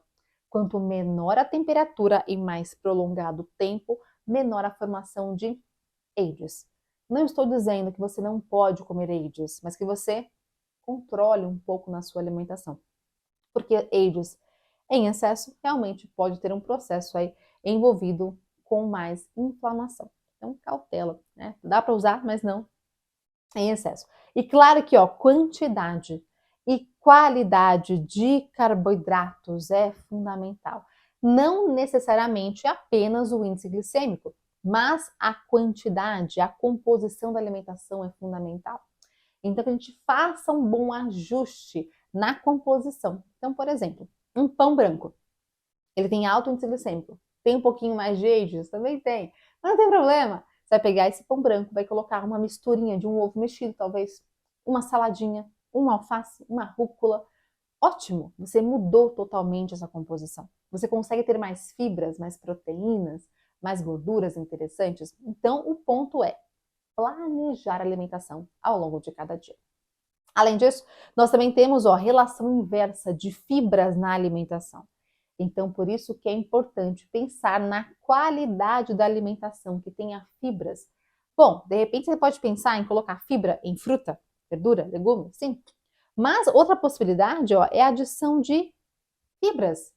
Quanto menor a temperatura e mais prolongado o tempo, menor a formação de AIDS. Não estou dizendo que você não pode comer AIDS, mas que você controle um pouco na sua alimentação. Porque AIDS em excesso realmente pode ter um processo aí envolvido com mais inflamação. Então, cautela, né? Dá para usar, mas não em excesso. E claro que, quantidade e qualidade de carboidratos é fundamental. Não necessariamente apenas o índice glicêmico, mas a quantidade, a composição da alimentação é fundamental. Então, que a gente faça um bom ajuste na composição. Então, por exemplo, um pão branco, ele tem alto índice glicêmico. Tem um pouquinho mais de AIDS? Também tem. Mas não tem problema. Você vai pegar esse pão branco, vai colocar uma misturinha de um ovo mexido, talvez, uma saladinha, uma alface, uma rúcula. Ótimo! Você mudou totalmente essa composição. Você consegue ter mais fibras, mais proteínas, mais gorduras interessantes. Então, o ponto é planejar a alimentação ao longo de cada dia. Além disso, nós também temos a relação inversa de fibras na alimentação. Então, por isso que é importante pensar na qualidade da alimentação que tenha fibras. Bom, de repente você pode pensar em colocar fibra em fruta, verdura, legume, sim. Mas outra possibilidade, é a adição de fibras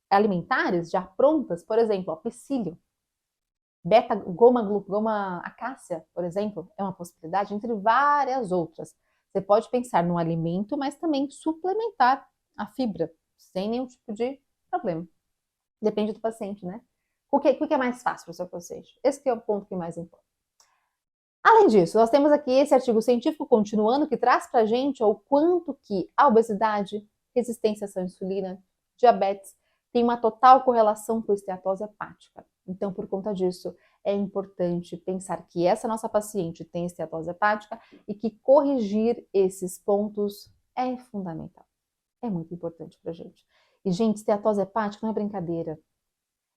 alimentares já prontas, por exemplo, psyllium, goma acácia, por exemplo, é uma possibilidade, entre várias outras. Você pode pensar no alimento, mas também suplementar a fibra, sem nenhum tipo de problema. Depende do paciente, né? O que é mais fácil para o seu paciente? Esse que é o ponto que mais importa. Além disso, nós temos aqui esse artigo científico continuando que traz para a gente o quanto que a obesidade, resistência à insulina, diabetes tem uma total correlação com a esteatose hepática. Então, por conta disso, é importante pensar que essa nossa paciente tem esteatose hepática e que corrigir esses pontos é fundamental. É muito importante para a gente. E, gente, esteatose hepática não é brincadeira.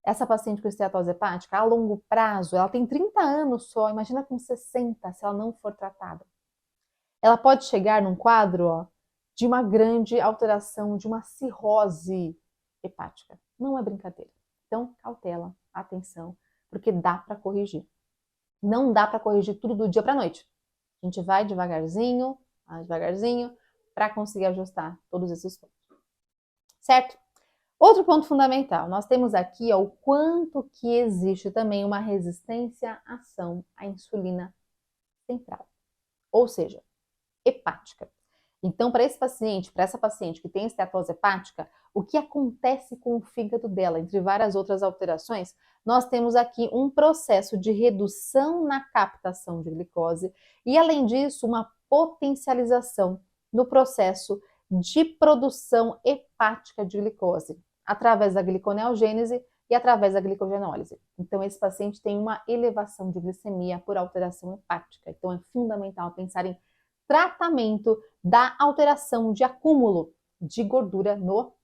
Essa paciente com esteatose hepática, a longo prazo, ela tem 30 anos só, imagina com 60 se ela não for tratada. Ela pode chegar num quadro de uma grande alteração, de uma cirrose hepática. Não é brincadeira. Então, cautela, atenção, porque dá para corrigir. Não dá para corrigir tudo do dia para a noite. A gente vai devagarzinho, para conseguir ajustar todos esses pontos. Certo? Outro ponto fundamental, nós temos aqui o quanto que existe também uma resistência à ação à insulina central, ou seja, hepática. Então, para essa paciente que tem esteatose hepática, o que acontece com o fígado dela, entre várias outras alterações, nós temos aqui um processo de redução na captação de glicose e, além disso, uma potencialização no processo de produção hepática de glicose, através da gliconeogênese e através da glicogenólise. Então, esse paciente tem uma elevação de glicemia por alteração hepática. Então, é fundamental pensar em tratamento da alteração de acúmulo de gordura no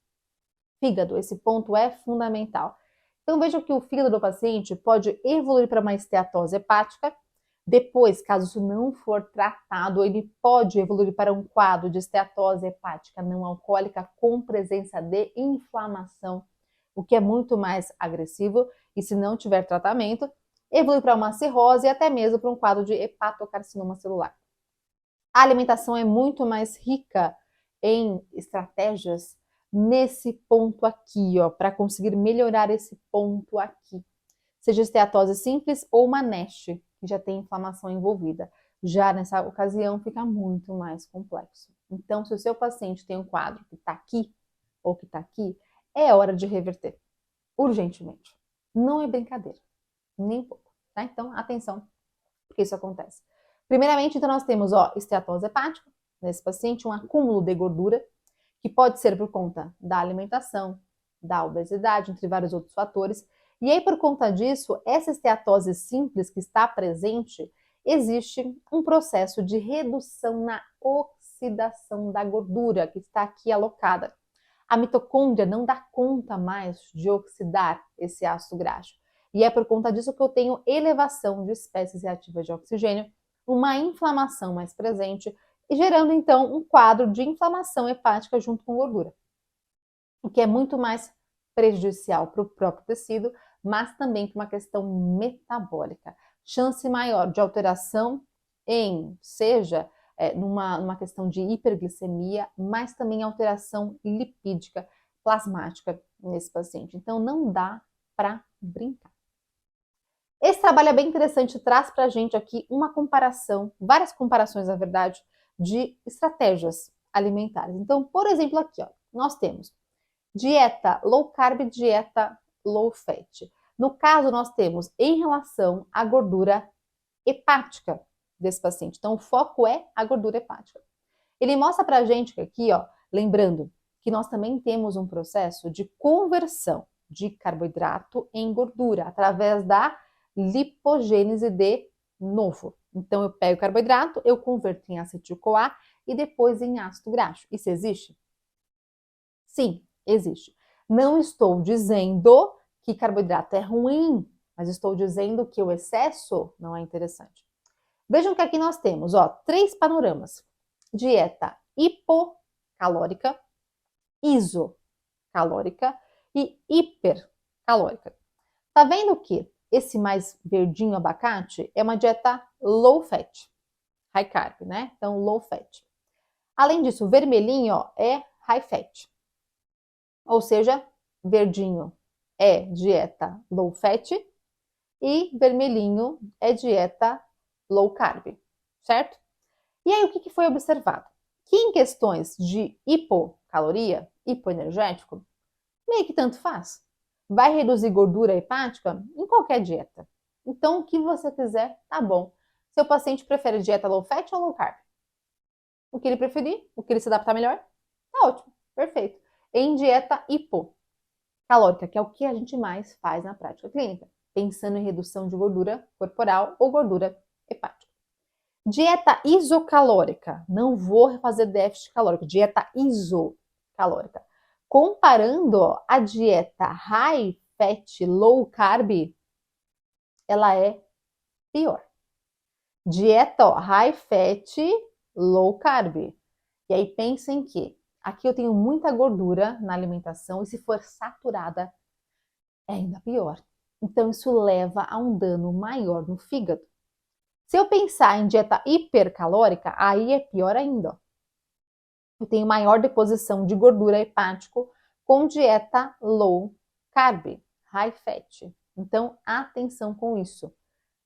fígado. Esse ponto é fundamental. Então, veja que o fígado do paciente pode evoluir para uma esteatose hepática. Depois, caso isso não for tratado, ele pode evoluir para um quadro de esteatose hepática não alcoólica com presença de inflamação, o que é muito mais agressivo. E se não tiver tratamento, evolui para uma cirrose e até mesmo para um quadro de hepatocarcinoma celular. A alimentação é muito mais rica em estratégias nesse ponto aqui, ó, para conseguir melhorar esse ponto aqui. Seja esteatose simples ou uma NASH, que já tem inflamação envolvida. Já nessa ocasião fica muito mais complexo. Então, se o seu paciente tem um quadro que está aqui ou que está aqui, é hora de reverter, urgentemente. Não é brincadeira, nem um pouco, tá? Então, atenção, porque isso acontece. Primeiramente, então, nós temos, ó, esteatose hepática, nesse paciente, um acúmulo de gordura, que pode ser por conta da alimentação, da obesidade, entre vários outros fatores. E aí, por conta disso, essa esteatose simples que está presente, existe um processo de redução na oxidação da gordura que está aqui alocada. A mitocôndria não dá conta mais de oxidar esse ácido graxo. E é por conta disso que eu tenho elevação de espécies reativas de oxigênio, uma inflamação mais presente, e gerando então um quadro de inflamação hepática junto com gordura. O que é muito mais prejudicial para o próprio tecido, mas também para uma questão metabólica. Chance maior de alteração seja numa questão de hiperglicemia, mas também alteração lipídica, plasmática nesse paciente. Então, não dá para brincar. Esse trabalho é bem interessante, traz para a gente aqui uma comparação, várias comparações, na verdade, de estratégias alimentares. Então, por exemplo, aqui, ó, nós temos dieta low carb, dieta low fat. No caso, nós temos em relação à gordura hepática desse paciente. Então, o foco é a gordura hepática. Ele mostra pra gente que aqui, ó, lembrando que nós também temos um processo de conversão de carboidrato em gordura através da lipogênese de novo. Então, eu pego o carboidrato, eu converto em acetil-CoA e depois em ácido graxo. Isso existe? Sim, existe. Não estou dizendo que carboidrato é ruim, mas estou dizendo que o excesso não é interessante. Vejam que aqui nós temos, ó, 3 panoramas. Dieta hipocalórica, isocalórica e hipercalórica. Tá vendo que esse mais verdinho abacate é uma dieta low fat, high carb, né? Então, low fat. Além disso, o vermelhinho, ó, é high fat. Ou seja, verdinho é dieta low fat e vermelhinho é dieta low carb, certo? E aí, o que foi observado? Que em questões de hipocaloria, hipoenergético, meio que tanto faz. Vai reduzir gordura hepática em qualquer dieta. Então, o que você quiser, tá bom. Seu paciente prefere dieta low fat ou low carb? O que ele preferir, o que ele se adaptar melhor, tá ótimo, perfeito. Em dieta hipocalórica, que é o que a gente mais faz na prática clínica, pensando em redução de gordura corporal ou gordura hepática. Dieta isocalórica, não vou fazer déficit calórico, dieta isocalórica. Comparando a dieta high fat, low carb, ela é pior. Dieta high fat, low carb. E aí pensem que aqui eu tenho muita gordura na alimentação e se for saturada, é ainda pior. Então isso leva a um dano maior no fígado. Se eu pensar em dieta hipercalórica, aí é pior ainda. Eu tenho maior deposição de gordura hepático com dieta low carb, high fat. Então, atenção com isso.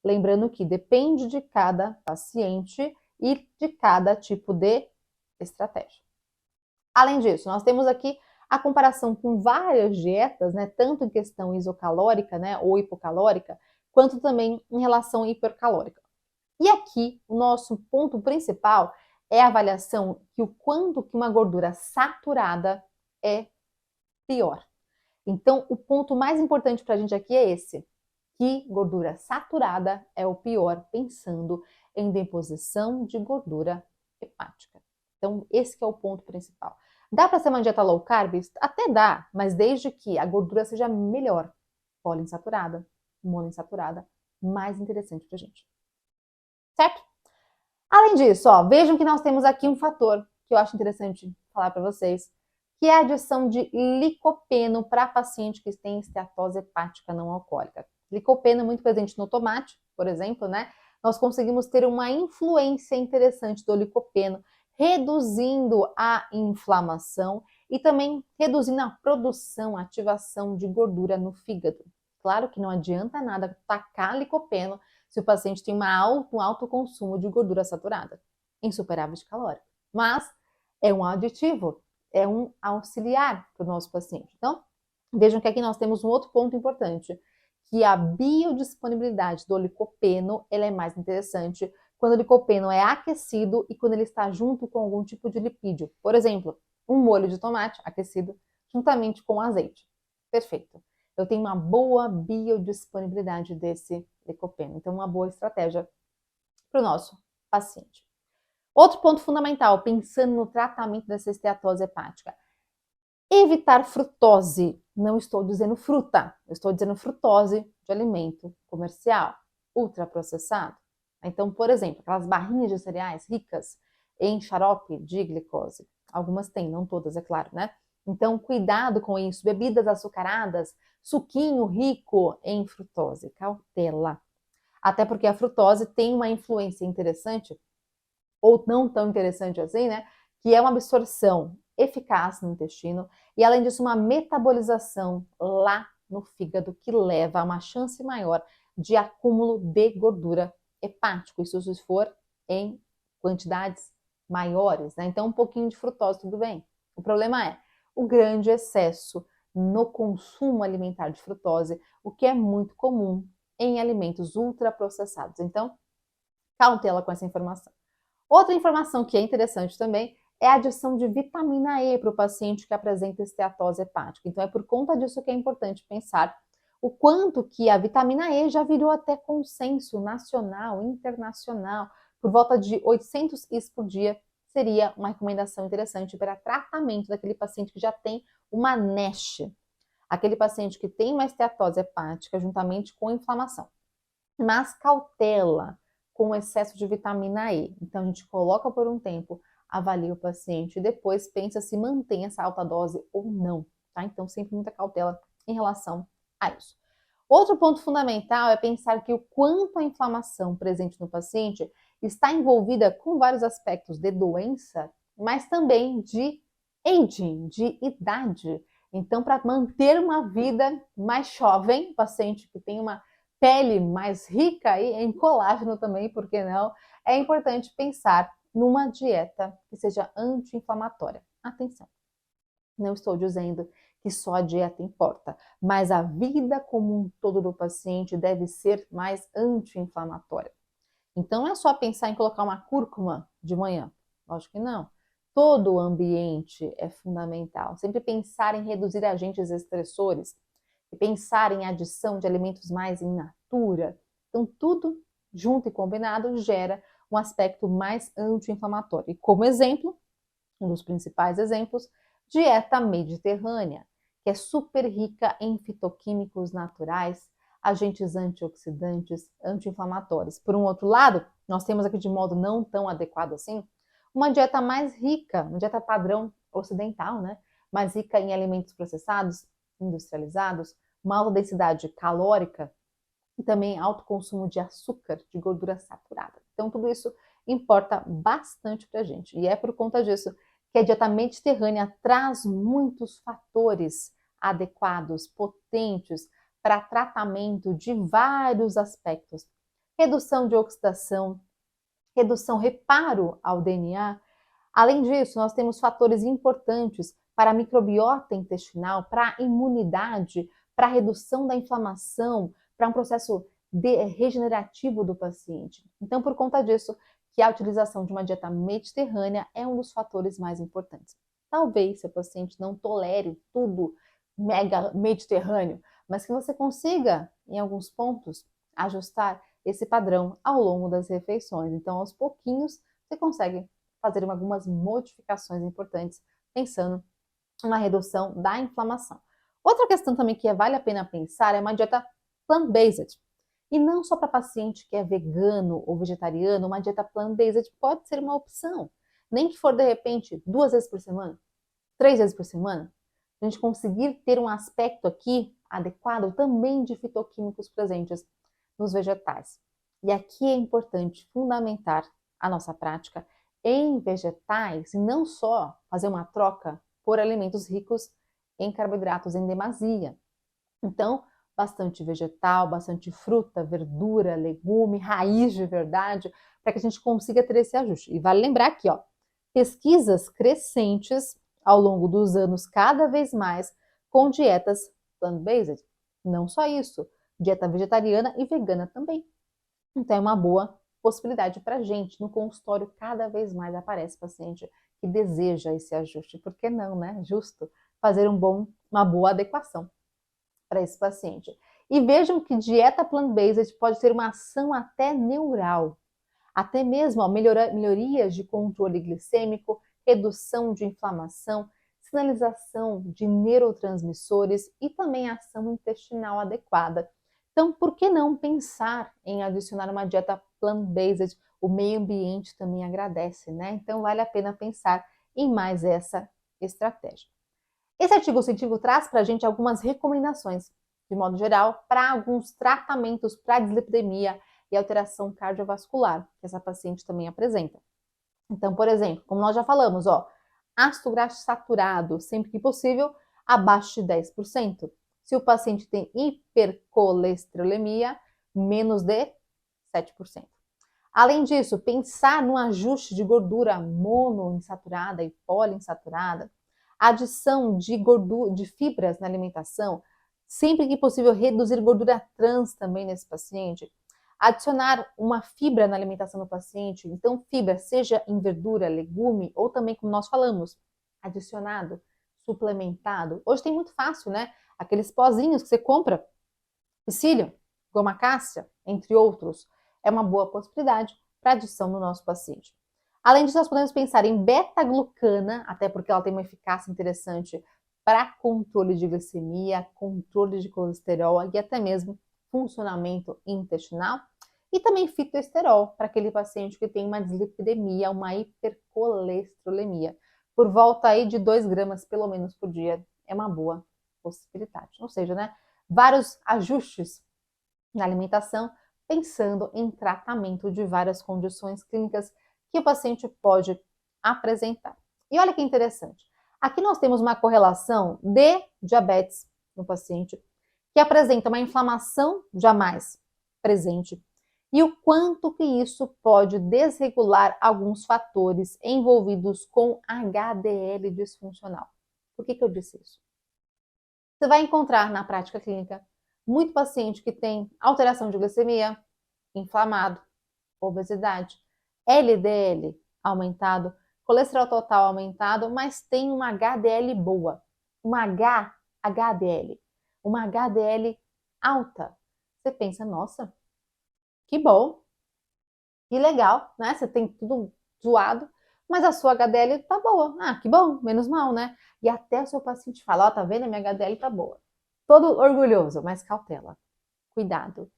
Lembrando que depende de cada paciente e de cada tipo de estratégia. Além disso, nós temos aqui a comparação com várias dietas, né, tanto em questão isocalórica, né, ou hipocalórica, quanto também em relação hipercalórica. E aqui, o nosso ponto principal é a avaliação que o quanto que uma gordura saturada é pior. Então, o ponto mais importante para a gente aqui é esse, que gordura saturada é o pior, pensando em deposição de gordura hepática. Então, esse que é o ponto principal. Dá para ser uma dieta low carb? Até dá, mas desde que a gordura seja melhor, poliinsaturada, monoinsaturada, mais interessante para a gente. Certo? Além disso, ó, vejam que nós temos aqui um fator que eu acho interessante falar para vocês, que é a adição de licopeno para paciente que tem esteatose hepática não alcoólica. Licopeno é muito presente no tomate, por exemplo, né? Nós conseguimos ter uma influência interessante do licopeno, reduzindo a inflamação e também reduzindo a produção, a ativação de gordura no fígado. Claro que não adianta nada tacar licopeno se o paciente tem um alto consumo de gordura saturada, insuperável calórica. Mas é um aditivo, é um auxiliar para o nosso paciente. Então, vejam que aqui nós temos um outro ponto importante, que a biodisponibilidade do licopeno ela é mais interessante quando o licopeno é aquecido e quando ele está junto com algum tipo de lipídio. Por exemplo, um molho de tomate aquecido juntamente com azeite. Perfeito. Eu tenho uma boa biodisponibilidade desse licopeno. Então, uma boa estratégia para o nosso paciente. Outro ponto fundamental, pensando no tratamento dessa esteatose hepática. Evitar frutose. Não estou dizendo fruta, eu estou dizendo frutose de alimento comercial, ultraprocessado. Então, por exemplo, aquelas barrinhas de cereais ricas em xarope de glicose. Algumas têm, não todas, é claro, né? Então, cuidado com isso. Bebidas açucaradas, suquinho rico em frutose, cautela. Até porque a frutose tem uma influência interessante, ou não tão interessante assim, né? Que é uma absorção eficaz no intestino e, além disso, uma metabolização lá no fígado que leva a uma chance maior de acúmulo de gordura hepático, isso se for em quantidades maiores, né? Então, um pouquinho de frutose, tudo bem. O problema é o grande excesso no consumo alimentar de frutose, o que é muito comum em alimentos ultraprocessados. Então, cautela com essa informação. Outra informação que é interessante também é a adição de vitamina E para o paciente que apresenta esteatose hepática. Então, é por conta disso que é importante pensar o quanto que a vitamina E já virou até consenso nacional, internacional, por volta de 800 IS por dia, seria uma recomendação interessante para tratamento daquele paciente que já tem uma NASH, aquele paciente que tem uma esteatose hepática juntamente com inflamação. Mas cautela com o excesso de vitamina E. Então, a gente coloca por um tempo, avalia o paciente e depois pensa se mantém essa alta dose ou não, tá? Então, sempre muita cautela em relação a isso. Outro ponto fundamental é pensar que o quanto a inflamação presente no paciente está envolvida com vários aspectos de doença, mas também de aging, de idade. Então, para manter uma vida mais jovem, paciente que tem uma pele mais rica aí em colágeno também, por que não? É importante pensar numa dieta que seja anti-inflamatória. Atenção, não estou dizendo que só a dieta importa, mas a vida como um todo do paciente deve ser mais anti-inflamatória. Então não é só pensar em colocar uma cúrcuma de manhã, lógico que não. Todo o ambiente é fundamental. Sempre pensar em reduzir agentes estressores e pensar em adição de alimentos mais in natura. Então, tudo junto e combinado gera um aspecto mais anti-inflamatório. E como exemplo, um dos principais exemplos, dieta mediterrânea, que é super rica em fitoquímicos naturais, agentes antioxidantes, anti-inflamatórios. Por um outro lado, nós temos aqui de modo não tão adequado assim, uma dieta mais rica, uma dieta padrão ocidental, né? Mais rica em alimentos processados, industrializados, uma alta densidade calórica e também alto consumo de açúcar, de gordura saturada. Então, tudo isso importa bastante para a gente. E é por conta disso que a dieta mediterrânea traz muitos fatores adequados, potentes, para tratamento de vários aspectos. Redução de oxidação, redução, reparo ao DNA. Além disso, nós temos fatores importantes para a microbiota intestinal, para a imunidade, para a redução da inflamação, para um processo regenerativo do paciente. Então, por conta disso, que a utilização de uma dieta mediterrânea é um dos fatores mais importantes. Talvez seu paciente não tolere tudo mega mediterrâneo, mas que você consiga, em alguns pontos, ajustar esse padrão ao longo das refeições. Então, aos pouquinhos, você consegue fazer algumas modificações importantes, pensando na redução da inflamação. Outra questão também que vale a pena pensar é uma dieta plant-based. E não só para paciente que é vegano ou vegetariano, uma dieta plant-based pode ser uma opção. Nem que for, de repente, 2 vezes por semana, 3 vezes por semana. A gente conseguir ter um aspecto aqui adequado também de fitoquímicos presentes nos vegetais. E aqui é importante fundamentar a nossa prática em vegetais e não só fazer uma troca por alimentos ricos em carboidratos em demasia. Então, bastante vegetal, bastante fruta, verdura, legume, raiz de verdade, para que a gente consiga ter esse ajuste. E vale lembrar aqui, ó, pesquisas crescentes ao longo dos anos, cada vez mais, com dietas plant-based. Não só isso, dieta vegetariana e vegana também. Então, é uma boa possibilidade para a gente. No consultório, cada vez mais aparece paciente que deseja esse ajuste. Por que não, né? Justo fazer uma boa adequação para esse paciente. E vejam que dieta plant-based pode ter uma ação até neural, até mesmo melhorias de controle glicêmico, redução de inflamação, sinalização de neurotransmissores e também ação intestinal adequada. Então, por que não pensar em adicionar uma dieta plant-based? O meio ambiente também agradece, né? Então, vale a pena pensar em mais essa estratégia. Esse artigo científico traz para a gente algumas recomendações, de modo geral, para alguns tratamentos para dislipidemia e alteração cardiovascular, que essa paciente também apresenta. Então, por exemplo, como nós já falamos, ó, ácido graxo saturado, sempre que possível, abaixo de 10%. Se o paciente tem hipercolesterolemia, menos de 7%. Além disso, pensar no ajuste de gordura monoinsaturada e poliinsaturada, adição de fibras na alimentação, sempre que possível reduzir gordura trans também nesse paciente, adicionar uma fibra na alimentação do paciente, então fibra seja em verdura, legume ou também, como nós falamos, adicionado, suplementado. Hoje tem muito fácil, né? Aqueles pozinhos que você compra, psyllium, goma cássia, entre outros, é uma boa possibilidade para adição no nosso paciente. Além disso, nós podemos pensar em beta-glucana, até porque ela tem uma eficácia interessante para controle de glicemia, controle de colesterol e até mesmo funcionamento intestinal. E também fitoesterol, para aquele paciente que tem uma dislipidemia, uma hipercolesterolemia. Por volta aí de 2 gramas, pelo menos, por dia, é uma boa possibilidade. Ou seja, né, vários ajustes na alimentação, pensando em tratamento de várias condições clínicas que o paciente pode apresentar. E olha que interessante. Aqui nós temos uma correlação de diabetes no paciente que apresenta uma inflamação jamais presente e o quanto que isso pode desregular alguns fatores envolvidos com HDL disfuncional. Por que eu disse isso? Você vai encontrar na prática clínica muito paciente que tem alteração de glicemia, inflamado, obesidade, LDL aumentado, colesterol total aumentado, mas tem uma HDL boa, uma HDL, uma HDL alta. Você pensa, nossa, que bom, que legal, né? Você tem tudo zoado, mas a sua HDL tá boa. Ah, que bom, menos mal, né? E até o seu paciente fala, ó, tá vendo? A minha HDL tá boa. Todo orgulhoso, mas cautela, cuidado.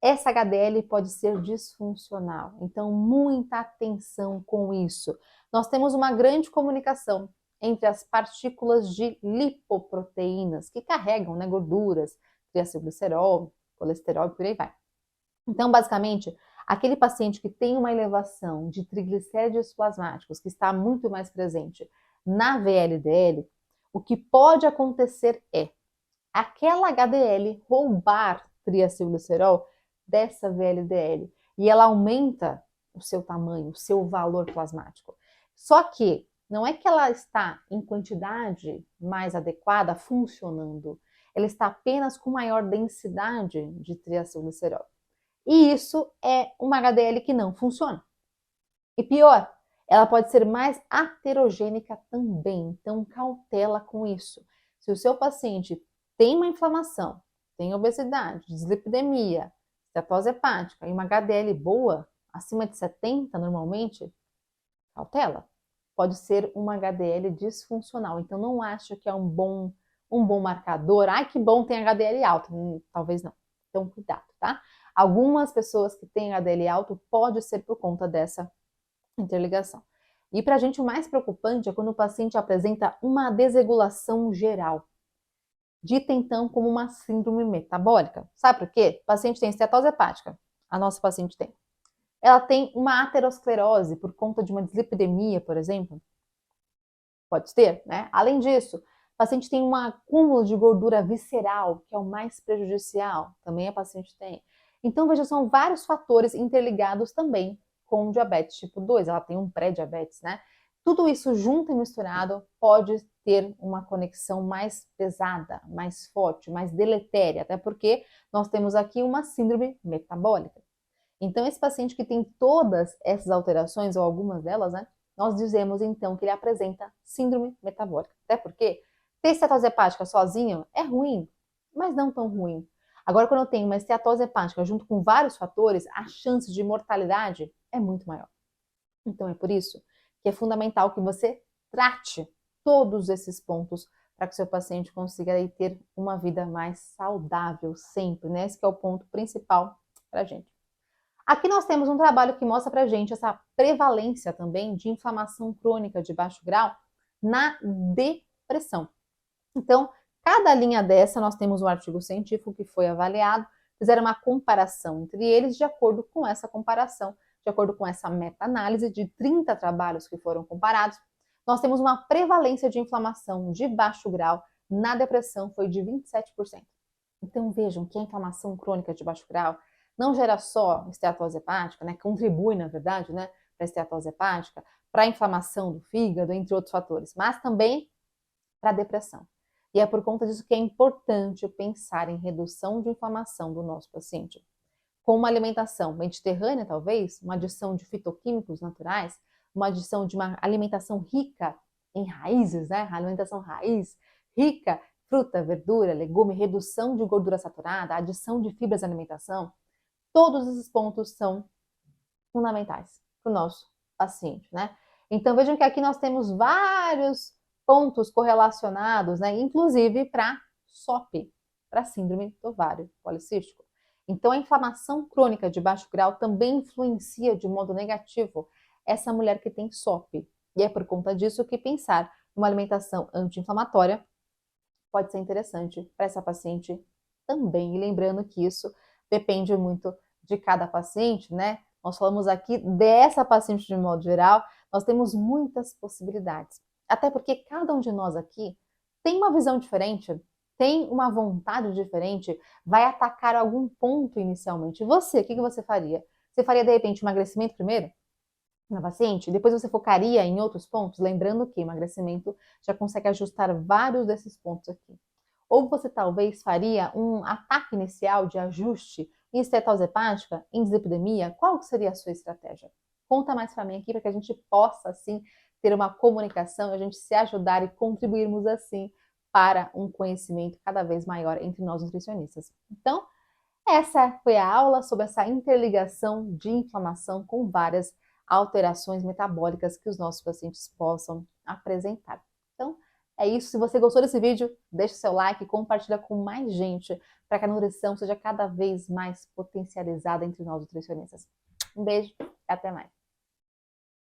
Essa HDL pode ser disfuncional, então muita atenção com isso. Nós temos uma grande comunicação entre as partículas de lipoproteínas que carregam, né, gorduras, triacilglicerol, colesterol e por aí vai. Então, basicamente, aquele paciente que tem uma elevação de triglicéridos plasmáticos, que está muito mais presente na VLDL, o que pode acontecer é aquela HDL roubar triacilglicerol dessa VLDL e ela aumenta o seu tamanho, o seu valor plasmático. Só que não é que ela está em quantidade mais adequada funcionando, ela está apenas com maior densidade de triacilglicerol. E isso é uma HDL que não funciona. E pior, ela pode ser mais aterogênica também, então cautela com isso. Se o seu paciente tem uma inflamação, tem obesidade, dislipidemia, esteatose hepática e uma HDL boa, acima de 70 normalmente, cautela. Pode ser uma HDL disfuncional. Então não acho que é um bom marcador. Ai, que bom, tem HDL alto. Talvez não. Então cuidado, tá? Algumas pessoas que têm HDL alto pode ser por conta dessa interligação. E para a gente o mais preocupante é quando o paciente apresenta uma desregulação geral. dita então como uma síndrome metabólica. Sabe por quê? O paciente tem esteatose hepática, a nossa paciente tem. Ela tem uma aterosclerose por conta de uma dislipidemia, por exemplo. Pode ter, né? Além disso, o paciente tem um acúmulo de gordura visceral, que é o mais prejudicial, também a paciente tem. Então, veja, são vários fatores interligados também com diabetes tipo 2, ela tem um pré-diabetes, né? Tudo isso junto e misturado pode ter uma conexão mais pesada, mais forte, mais deletéria, até porque nós temos aqui uma síndrome metabólica. Então, esse paciente que tem todas essas alterações, ou algumas delas, né? Nós dizemos então que ele apresenta síndrome metabólica. Até porque ter esteatose hepática sozinho é ruim, mas não tão ruim. Agora, quando eu tenho uma esteatose hepática junto com vários fatores, a chance de mortalidade é muito maior. Então, é por isso que é fundamental que você trate todos esses pontos para que seu paciente consiga aí, ter uma vida mais saudável sempre, né? Esse que é o ponto principal para a gente. Aqui nós temos um trabalho que mostra pra gente essa prevalência também de inflamação crônica de baixo grau na depressão. Então, cada linha dessa, nós temos um artigo científico que foi avaliado, fizeram uma comparação entre eles, de acordo com essa comparação, de acordo com essa meta-análise de 30 trabalhos que foram comparados, nós temos uma prevalência de inflamação de baixo grau na depressão foi de 27%. Então vejam que a inflamação crônica de baixo grau não gera só esteatose hepática, né, contribui, na verdade, né, para a esteatose hepática, para a inflamação do fígado, entre outros fatores, mas também para a depressão. E é por conta disso que é importante pensar em redução de inflamação do nosso paciente. Com uma alimentação mediterrânea, talvez, uma adição de fitoquímicos naturais, uma adição de uma alimentação rica em raízes, né? Alimentação raiz, rica, fruta, verdura, legume, redução de gordura saturada, adição de fibras na alimentação, todos esses pontos são fundamentais para o nosso paciente, né? Então vejam que aqui nós temos vários pontos correlacionados, né? Inclusive para SOP, para síndrome do ovário policístico. Então a inflamação crônica de baixo grau também influencia de modo negativo essa mulher que tem SOP. E é por conta disso que pensar numa alimentação anti-inflamatória pode ser interessante para essa paciente também. E lembrando que isso depende muito de cada paciente, né? Nós falamos aqui dessa paciente de modo geral, nós temos muitas possibilidades. Até porque cada um de nós aqui tem uma visão diferente, tem uma vontade diferente, vai atacar algum ponto inicialmente. Você, o que você faria? Você faria, de repente, emagrecimento primeiro? Na paciente, depois você focaria em outros pontos, lembrando que emagrecimento já consegue ajustar vários desses pontos aqui. Ou você talvez faria um ataque inicial de ajuste em estetose hepática, em dislipidemia. Qual seria a sua estratégia? Conta mais para mim aqui para que a gente possa, assim, ter uma comunicação, a gente se ajudar e contribuirmos, assim, para um conhecimento cada vez maior entre nós nutricionistas. Então, essa foi a aula sobre essa interligação de inflamação com várias alterações metabólicas que os nossos pacientes possam apresentar. Então, é isso. Se você gostou desse vídeo, deixa seu like e compartilha com mais gente para que a nutrição seja cada vez mais potencializada entre nós nutricionistas. Um beijo e até mais.